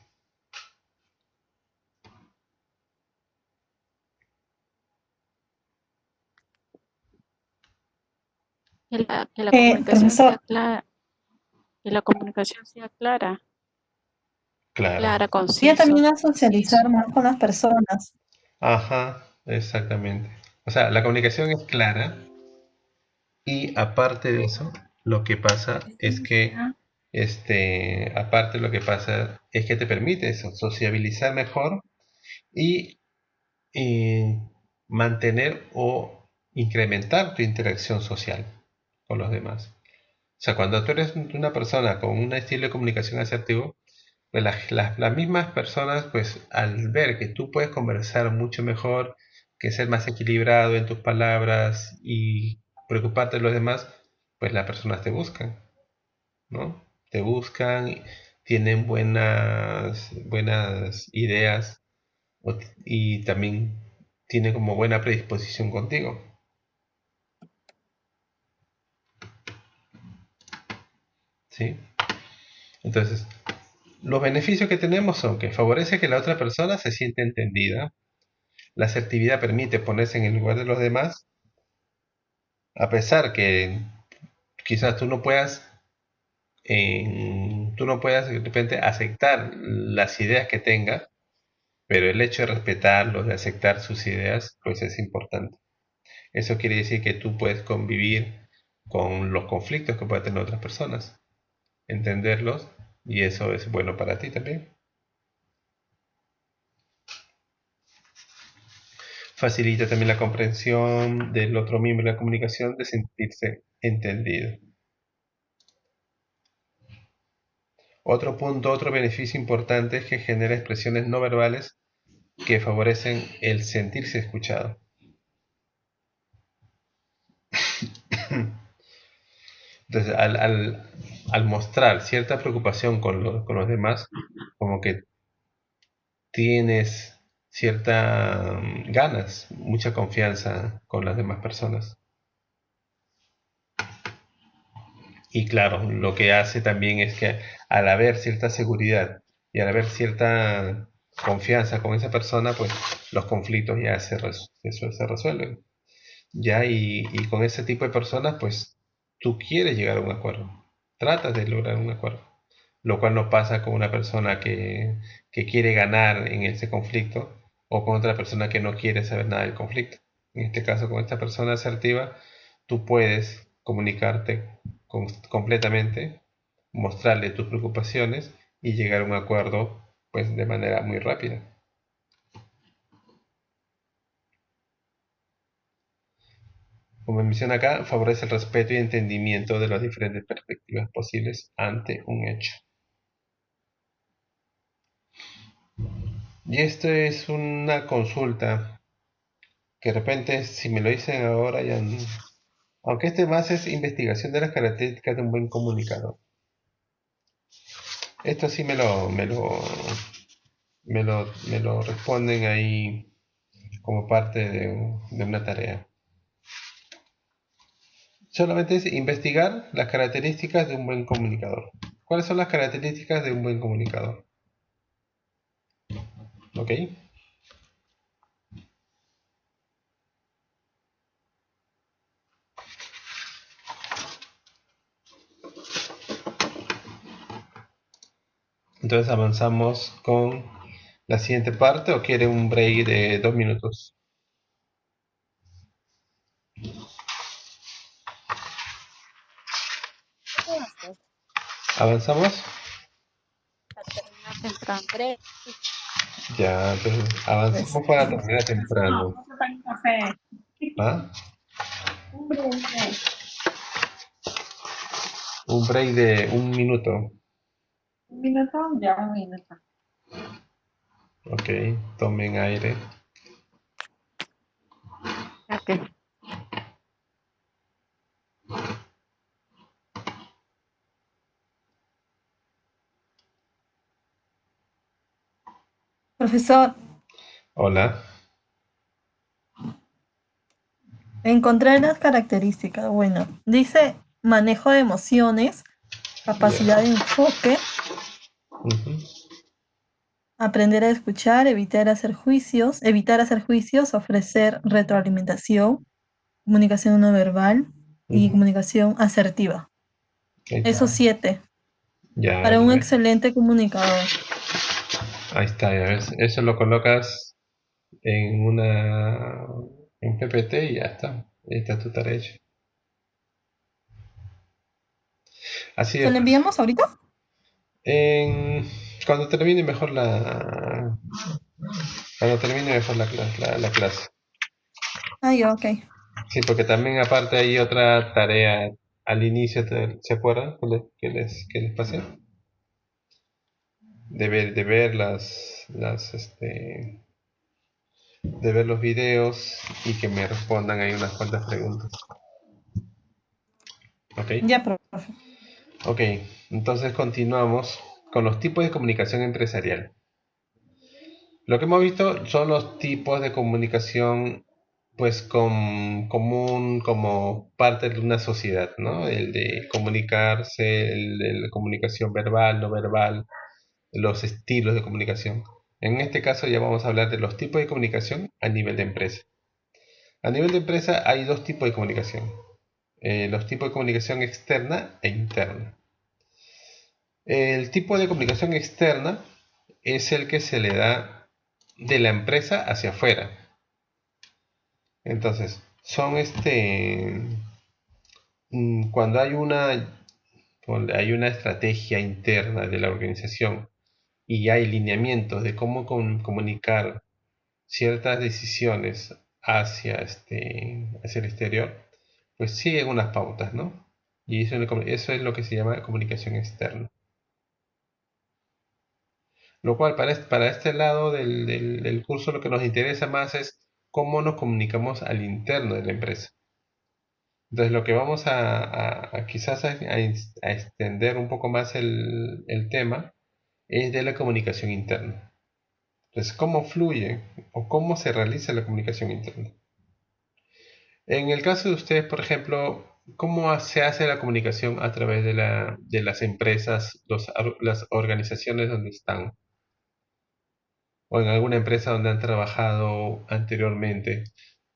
Que la comunicación Profesor, sea clara, que la comunicación sea clara, Claro. ya conciso. también a socializar más con las personas. Ajá, exactamente. O sea, la comunicación es clara y aparte de eso, lo que pasa es que, aparte lo que pasa es que te permite eso, sociabilizar mejor y mantener o incrementar tu interacción social con los demás. O sea, cuando tú eres una persona con un estilo de comunicación asertivo, pues las mismas personas, pues al ver que tú puedes conversar mucho mejor, que ser más equilibrado en tus palabras y preocuparte de los demás, pues las personas te buscan, ¿no? Te buscan, tienen buenas ideas y también tienen como buena predisposición contigo, ¿sí? Entonces, los beneficios que tenemos son que favorece que la otra persona se siente entendida. La asertividad permite ponerse en el lugar de los demás, a pesar que quizás tú no puedas de repente aceptar las ideas que tenga, pero el hecho de respetarlos, de aceptar sus ideas, pues es importante. Eso quiere decir que tú puedes convivir con los conflictos que pueden tener otras personas, entenderlos, y eso es bueno para ti también. Facilita también la comprensión del otro miembro de la comunicación de sentirse entendido. Otro punto, otro beneficio importante es que genera expresiones no verbales que favorecen el sentirse escuchado. Entonces, al mostrar cierta preocupación con los demás, como que tienes cierta ganas, mucha confianza con las demás personas. Y claro, lo que hace también es que al haber cierta seguridad y al haber cierta confianza con esa persona, pues los conflictos ya se resuelven. Ya, y con ese tipo de personas, pues tú quieres llegar a un acuerdo, tratas de lograr un acuerdo, lo cual no pasa con una persona que quiere ganar en ese conflicto o con otra persona que no quiere saber nada del conflicto. En este caso, con esta persona asertiva, tú puedes comunicarte completamente, mostrarle tus preocupaciones y llegar a un acuerdo pues de manera muy rápida. Como menciona acá, favorece el respeto y entendimiento de las diferentes perspectivas posibles ante un hecho. Y esto es una consulta que de repente, si me lo dicen ahora, ya no. Aunque este más es investigación de las características de un buen comunicador. Esto sí me lo responden ahí como parte de una tarea. Solamente es investigar las características de un buen comunicador. ¿Cuáles son las características de un buen comunicador? ¿Ok? Entonces avanzamos con la siguiente parte o quiere un break de 2 minutos. Basta. ¿Avanzamos? Para terminar temprano. Breve. Ya, entonces avanzamos para terminar temprano. No, otro café. ¿Ah? Un breve. Un break de 1 minuto. Un minuto, ya un minuto. Ok, tomen aire. Ok. Profesor, Hola. Encontré las características. Bueno, dice manejo de emociones, capacidad de enfoque, Ujú. aprender a escuchar, evitar hacer juicios, ofrecer retroalimentación, comunicación no verbal y Ujú. comunicación asertiva. Ahí Esos está. 7, Ya, para un ya ves. excelente comunicador. Ahí está, ya ves. Eso lo colocas en en PPT y ya está. Ahí está tu tarea hecha. Así ¿Se es. lo enviamos ahorita? En, cuando termine mejor cuando termine mejor la clase. Ah, ya, ok. Sí, porque también aparte hay otra tarea al inicio, ¿se acuerdan que les pasé? De ver de ver los videos y que me respondan ahí unas cuantas preguntas. ¿Ok? Ya, profe. Ok, entonces continuamos con los tipos de comunicación empresarial. Lo que hemos visto son los tipos de comunicación pues común como parte de una sociedad, ¿no? El de comunicarse, el de la comunicación verbal, no verbal, los estilos de comunicación. En este caso ya vamos a hablar de los tipos de comunicación a nivel de empresa. A nivel de empresa hay dos tipos de comunicación. Los tipos de comunicación externa e interna. El tipo de comunicación externa es el que se le da de la empresa hacia afuera. Entonces, son cuando hay una estrategia interna de la organización y hay lineamientos de cómo comunicar ciertas decisiones hacia el exterior, pues siguen unas pautas, ¿no? Y eso es lo que se llama comunicación externa. Lo cual para este lado del curso lo que nos interesa más es cómo nos comunicamos al interno de la empresa. Entonces lo que vamos quizás a extender un poco más el tema es de la comunicación interna. Entonces, ¿cómo fluye o cómo se realiza la comunicación interna? En el caso de ustedes, por ejemplo, ¿cómo se hace la comunicación a través de las empresas, las organizaciones donde están? O en alguna empresa donde han trabajado anteriormente,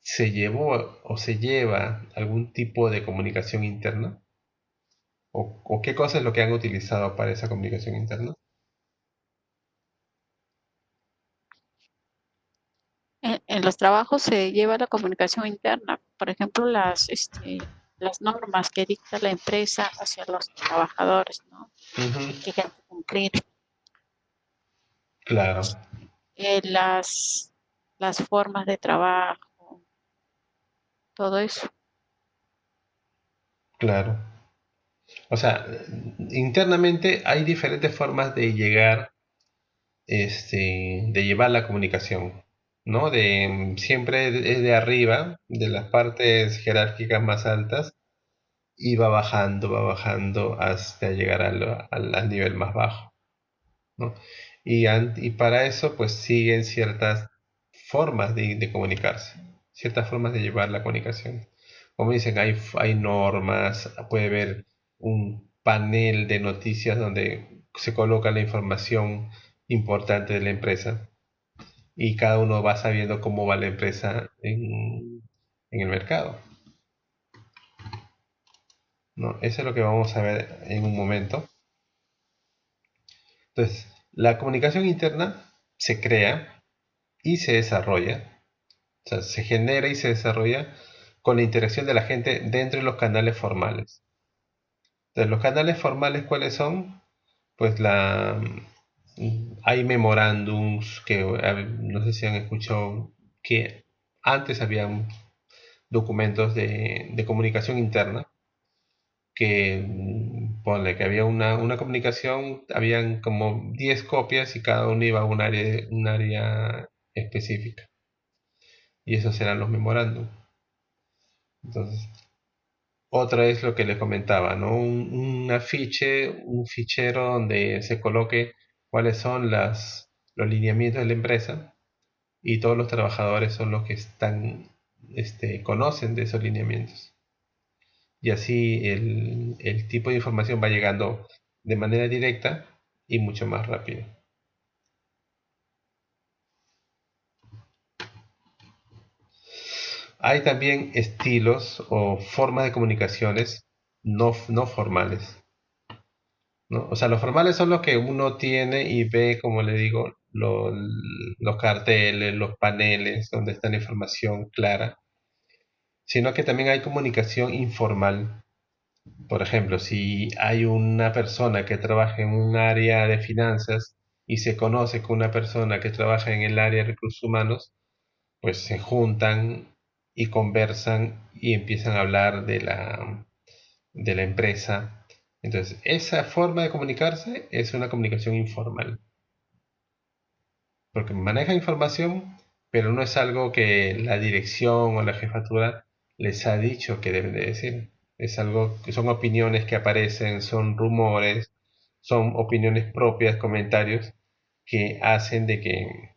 ¿se llevó o se lleva algún tipo de comunicación interna? ¿O qué cosa es lo que han utilizado para esa comunicación interna? En los trabajos se lleva la comunicación interna, por ejemplo, las normas que dicta la empresa hacia los trabajadores, ¿no? Ujú, Que hay que cumplir, claro, eh, las, las formas de trabajo, todo eso. claro. O sea, internamente hay diferentes formas de de llevar la comunicación, ¿no? Siempre es de arriba, de las partes jerárquicas más altas, y va bajando hasta llegar al nivel más bajo, ¿no? Y para eso, pues siguen ciertas formas de comunicarse, ciertas formas de llevar la comunicación. Como dicen, hay normas, puede haber un panel de noticias donde se coloca la información importante de la empresa y cada uno va sabiendo cómo va la empresa en el mercado, ¿no? Eso es lo que vamos a ver en un momento. Entonces, la comunicación interna se crea y se desarrolla, o sea, se genera y se desarrolla con la interacción de la gente dentro de los canales formales. Entonces, los canales formales, ¿cuáles son? Pues hay memorándums no sé si han escuchado que antes habían documentos de comunicación interna que ponle que había una comunicación, habían como 10 copias y cada uno iba a un área específica. Y esos eran los memorándum. Entonces, otra es lo que les comentaba, ¿no? Un fichero donde se coloque cuáles son los lineamientos de la empresa y todos los trabajadores son los que están conocen de esos lineamientos. Y así el tipo de información va llegando de manera directa y mucho más rápido. Hay también estilos o formas de comunicaciones no formales, ¿no? O sea, los formales son los que uno tiene y ve, como le digo, los carteles, los paneles donde está la información clara, sino que también hay comunicación informal. Por ejemplo, si hay una persona que trabaja en un área de finanzas y se conoce con una persona que trabaja en el área de recursos humanos, pues se juntan y conversan y empiezan a hablar de la empresa. Entonces, esa forma de comunicarse es una comunicación informal, porque maneja información, pero no es algo que la dirección o la jefatura les ha dicho que deben de decir. Es algo que son opiniones que aparecen, son rumores, son opiniones propias, comentarios que hacen de que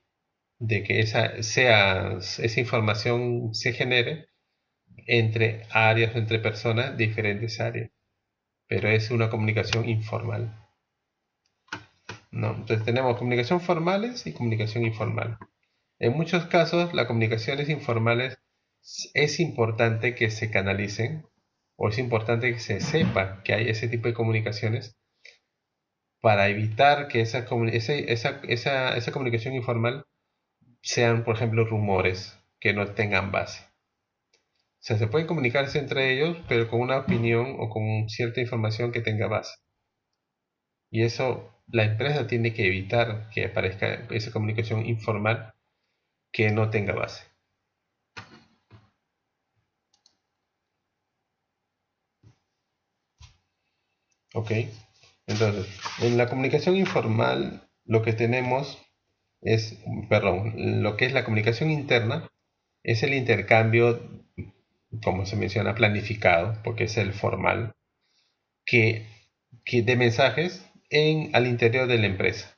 esa información se genere entre áreas, entre personas, diferentes áreas, pero es una comunicación informal, ¿no? Entonces tenemos comunicación formales y comunicación informal. En muchos casos, las comunicaciones informales es importante que se canalicen o es importante que se sepa que hay ese tipo de comunicaciones para evitar que esa comunicación informal sean, por ejemplo, rumores que no tengan base. O sea, se pueden comunicarse entre ellos, pero con una opinión o con cierta información que tenga base. Y eso la empresa tiene que evitar que aparezca esa comunicación informal que no tenga base. ¿Ok? Entonces, en la comunicación informal lo que tenemos es, perdón, lo que es la comunicación interna es el intercambio, como se menciona, planificado, porque es el formal, que, de mensajes al interior de la empresa.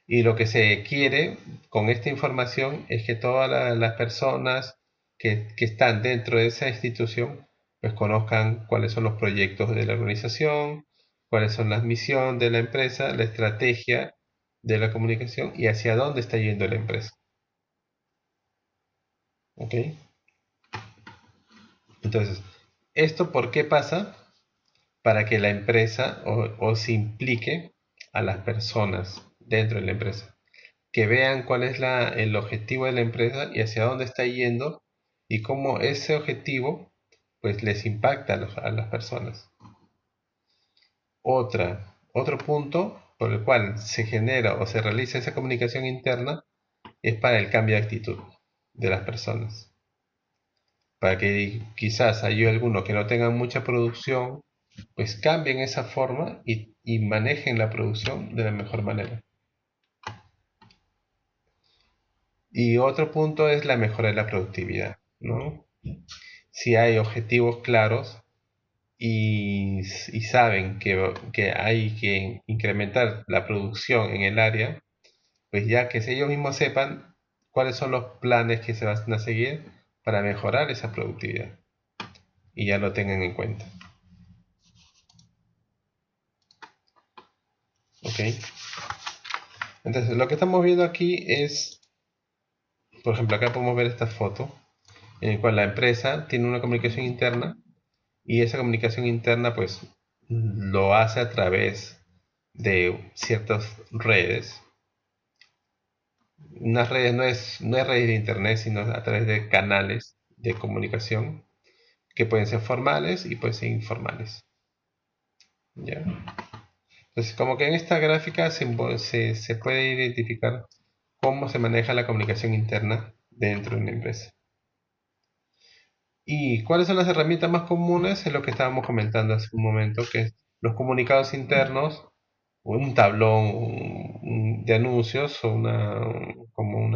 Y lo que se quiere con esta información es que todas las personas que están dentro de esa institución pues conozcan cuáles son los proyectos de la organización, cuáles son las misiones de la empresa, la estrategia de la comunicación y hacia dónde está yendo la empresa. ¿Ok? Entonces, ¿esto por qué pasa? Para que la empresa o se implique a las personas dentro de la empresa, que vean cuál es el objetivo de la empresa y hacia dónde está yendo y cómo ese objetivo pues les impacta a las personas. Otro punto por el cual se genera o se realiza esa comunicación interna es para el cambio de actitud de las personas. Para que quizás hay algunos que no tengan mucha producción, pues cambien esa forma y manejen la producción de la mejor manera. Y otro punto es la mejora de la productividad, ¿no? Si hay objetivos claros y saben que hay que incrementar la producción en el área, pues ya que ellos mismos sepan cuáles son los planes que se van a seguir para mejorar esa productividad y ya lo tengan en cuenta. ¿Ok? Entonces, lo que estamos viendo aquí es, por ejemplo, acá podemos ver esta foto en la cual la empresa tiene una comunicación interna y esa comunicación interna pues lo hace a través de ciertas redes. Unas redes no es redes de internet, sino a través de canales de comunicación que pueden ser formales y pueden ser informales. ¿Ya? Entonces, como que en esta gráfica se puede identificar cómo se maneja la comunicación interna dentro de una empresa. ¿Y cuáles son las herramientas más comunes? Es lo que estábamos comentando hace un momento, que es los comunicados internos, un tablón de anuncios o ¿cómo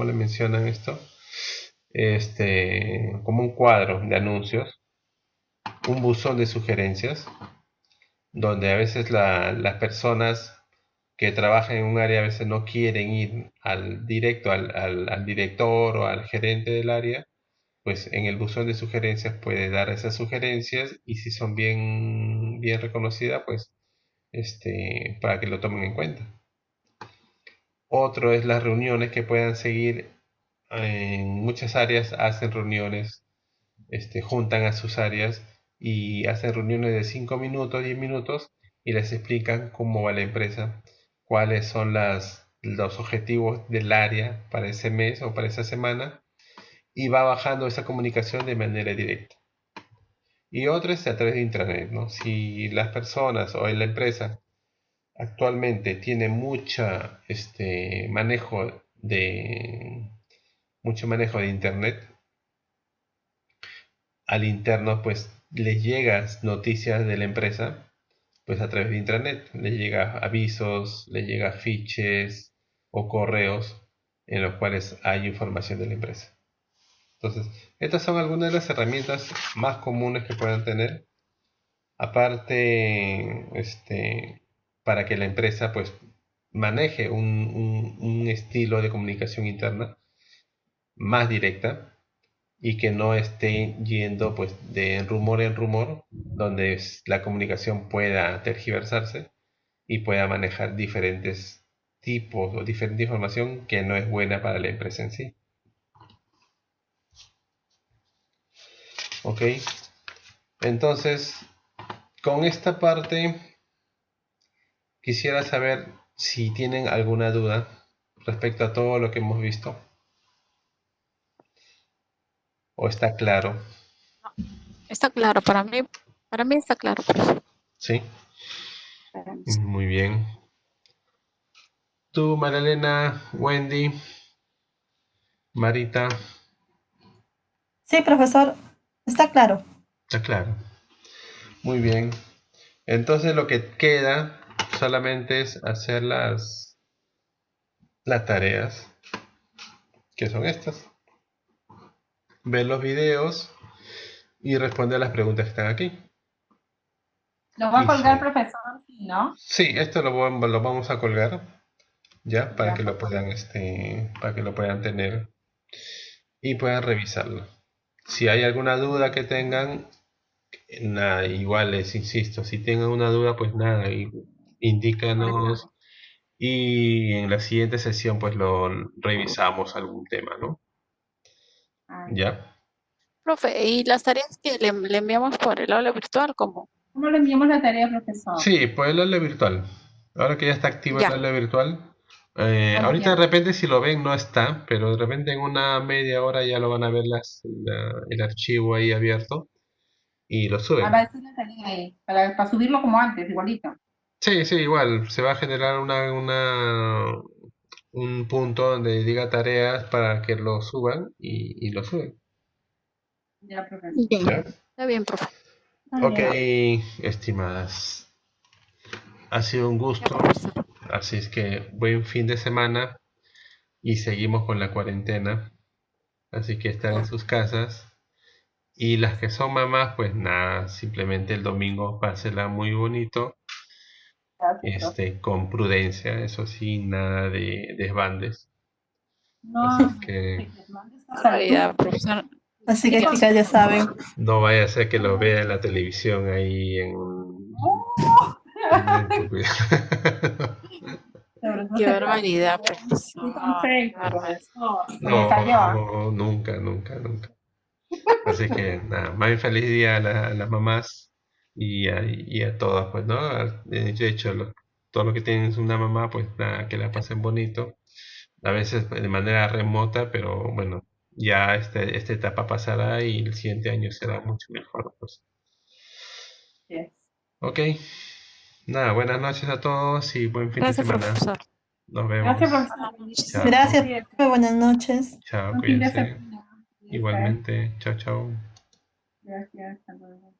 le mencionan esto? Como un cuadro de anuncios, un buzón de sugerencias, donde a veces las personas que trabajan en un área a veces no quieren ir directo al director o al gerente del área, pues en el buzón de sugerencias puede dar esas sugerencias y si son bien reconocidas, pues para que lo tomen en cuenta. Otro es las reuniones que puedan seguir. En muchas áreas hacen reuniones, juntan a sus áreas y hacen reuniones de 5 minutos, 10 minutos y les explican cómo va la empresa, cuáles son los objetivos del área para ese mes o para esa semana y va bajando esa comunicación de manera directa. Y otra es a través de intranet, ¿no? Si las personas o la empresa actualmente tiene mucho manejo de internet, al interno pues les llegan noticias de la empresa pues a través de intranet, les llega avisos, les llega fiches o correos en los cuales hay información de la empresa. Entonces, estas son algunas de las herramientas más comunes que puedan tener. Aparte, para que la empresa pues maneje un estilo de comunicación interna más directa y que no esté yendo pues de rumor en rumor, donde la comunicación pueda tergiversarse y pueda manejar diferentes tipos o diferente información que no es buena para la empresa en sí. Ok, entonces con esta parte quisiera saber si tienen alguna duda respecto a todo lo que hemos visto o está claro. Está claro, para mí está claro, profe. ¿Sí? Para mí sí. Muy bien. Tú, Marilena, Wendy, Marita, Sí, profesor, está claro. está claro. Muy bien. Entonces lo que queda solamente es hacer las tareas, que son estas. Ver los videos y responder a las preguntas que están aquí. Lo va a Y colgar, sí. profesor, sí, ¿no? Sí, esto lo vamos a colgar ya para Ya, que lo por favor. puedan tener y puedan revisarlo. Si hay alguna duda que tengan, nada, igual les insisto, si tengan una duda, pues nada, indícanos y en la siguiente sesión pues lo revisamos algún tema, ¿no? Ah, ya. ¿Ya? Profe, ¿y las tareas que le enviamos por el aula virtual, cómo? ¿Cómo le enviamos la tarea, profesor? Sí, pues el aula virtual. Ahora que ya está activo el Ya, aula virtual, ¿Cómo ahorita de quieren? repente si lo ven no está, pero de repente en una media hora ya lo van a ver el archivo ahí abierto y lo Ah, suben. va a decir la tarea ahí, para subirlo como antes, igualito. Sí, sí, igual, se va a generar un punto donde diga tareas para que lo suban y lo suben. Ya, profesor. ya. ¿Ya? Está bien, profe. Está Ok, bien. estimadas, ha sido un Ya, gusto, profesor. así es que buen fin de semana y seguimos con la cuarentena, así que están en sus casas. Y las que son mamás, pues nada, simplemente el domingo pásela muy bonito, Gracias, profe. con prudencia, eso sí, nada de desbandes. Así No, es que que les mandes a salud. Ya, profesor. Así que Ya, chicas ya saben. no vaya a ser que lo vea en la televisión ahí ¡Oh! tengan que cuidar. Pero no qué se barbaridad, preocupe. profesor. Un Qué consejo, barbaridad. profesor. Se le salió, ¿ah? No, nunca, nunca, nunca. Así que nada, más bien feliz día a las mamás y a todas, pues, ¿no? De hecho, todo lo que tienen una mamá, pues nada, que la pasen bonito. A veces de manera remota, pero bueno, ya esta etapa pasará y el siguiente año será mucho mejor, pues. Yes. Ok, nada, buenas noches a todos y buen fin de Gracias, semana. profesor. Nos Gracias, vemos. profesor. Chao. Gracias, Cuídese. profe, buenas noches. Chao, Buen fin de cuídense. semana. Cuídese. Igualmente. Chao, chao. Gracias. Hasta luego.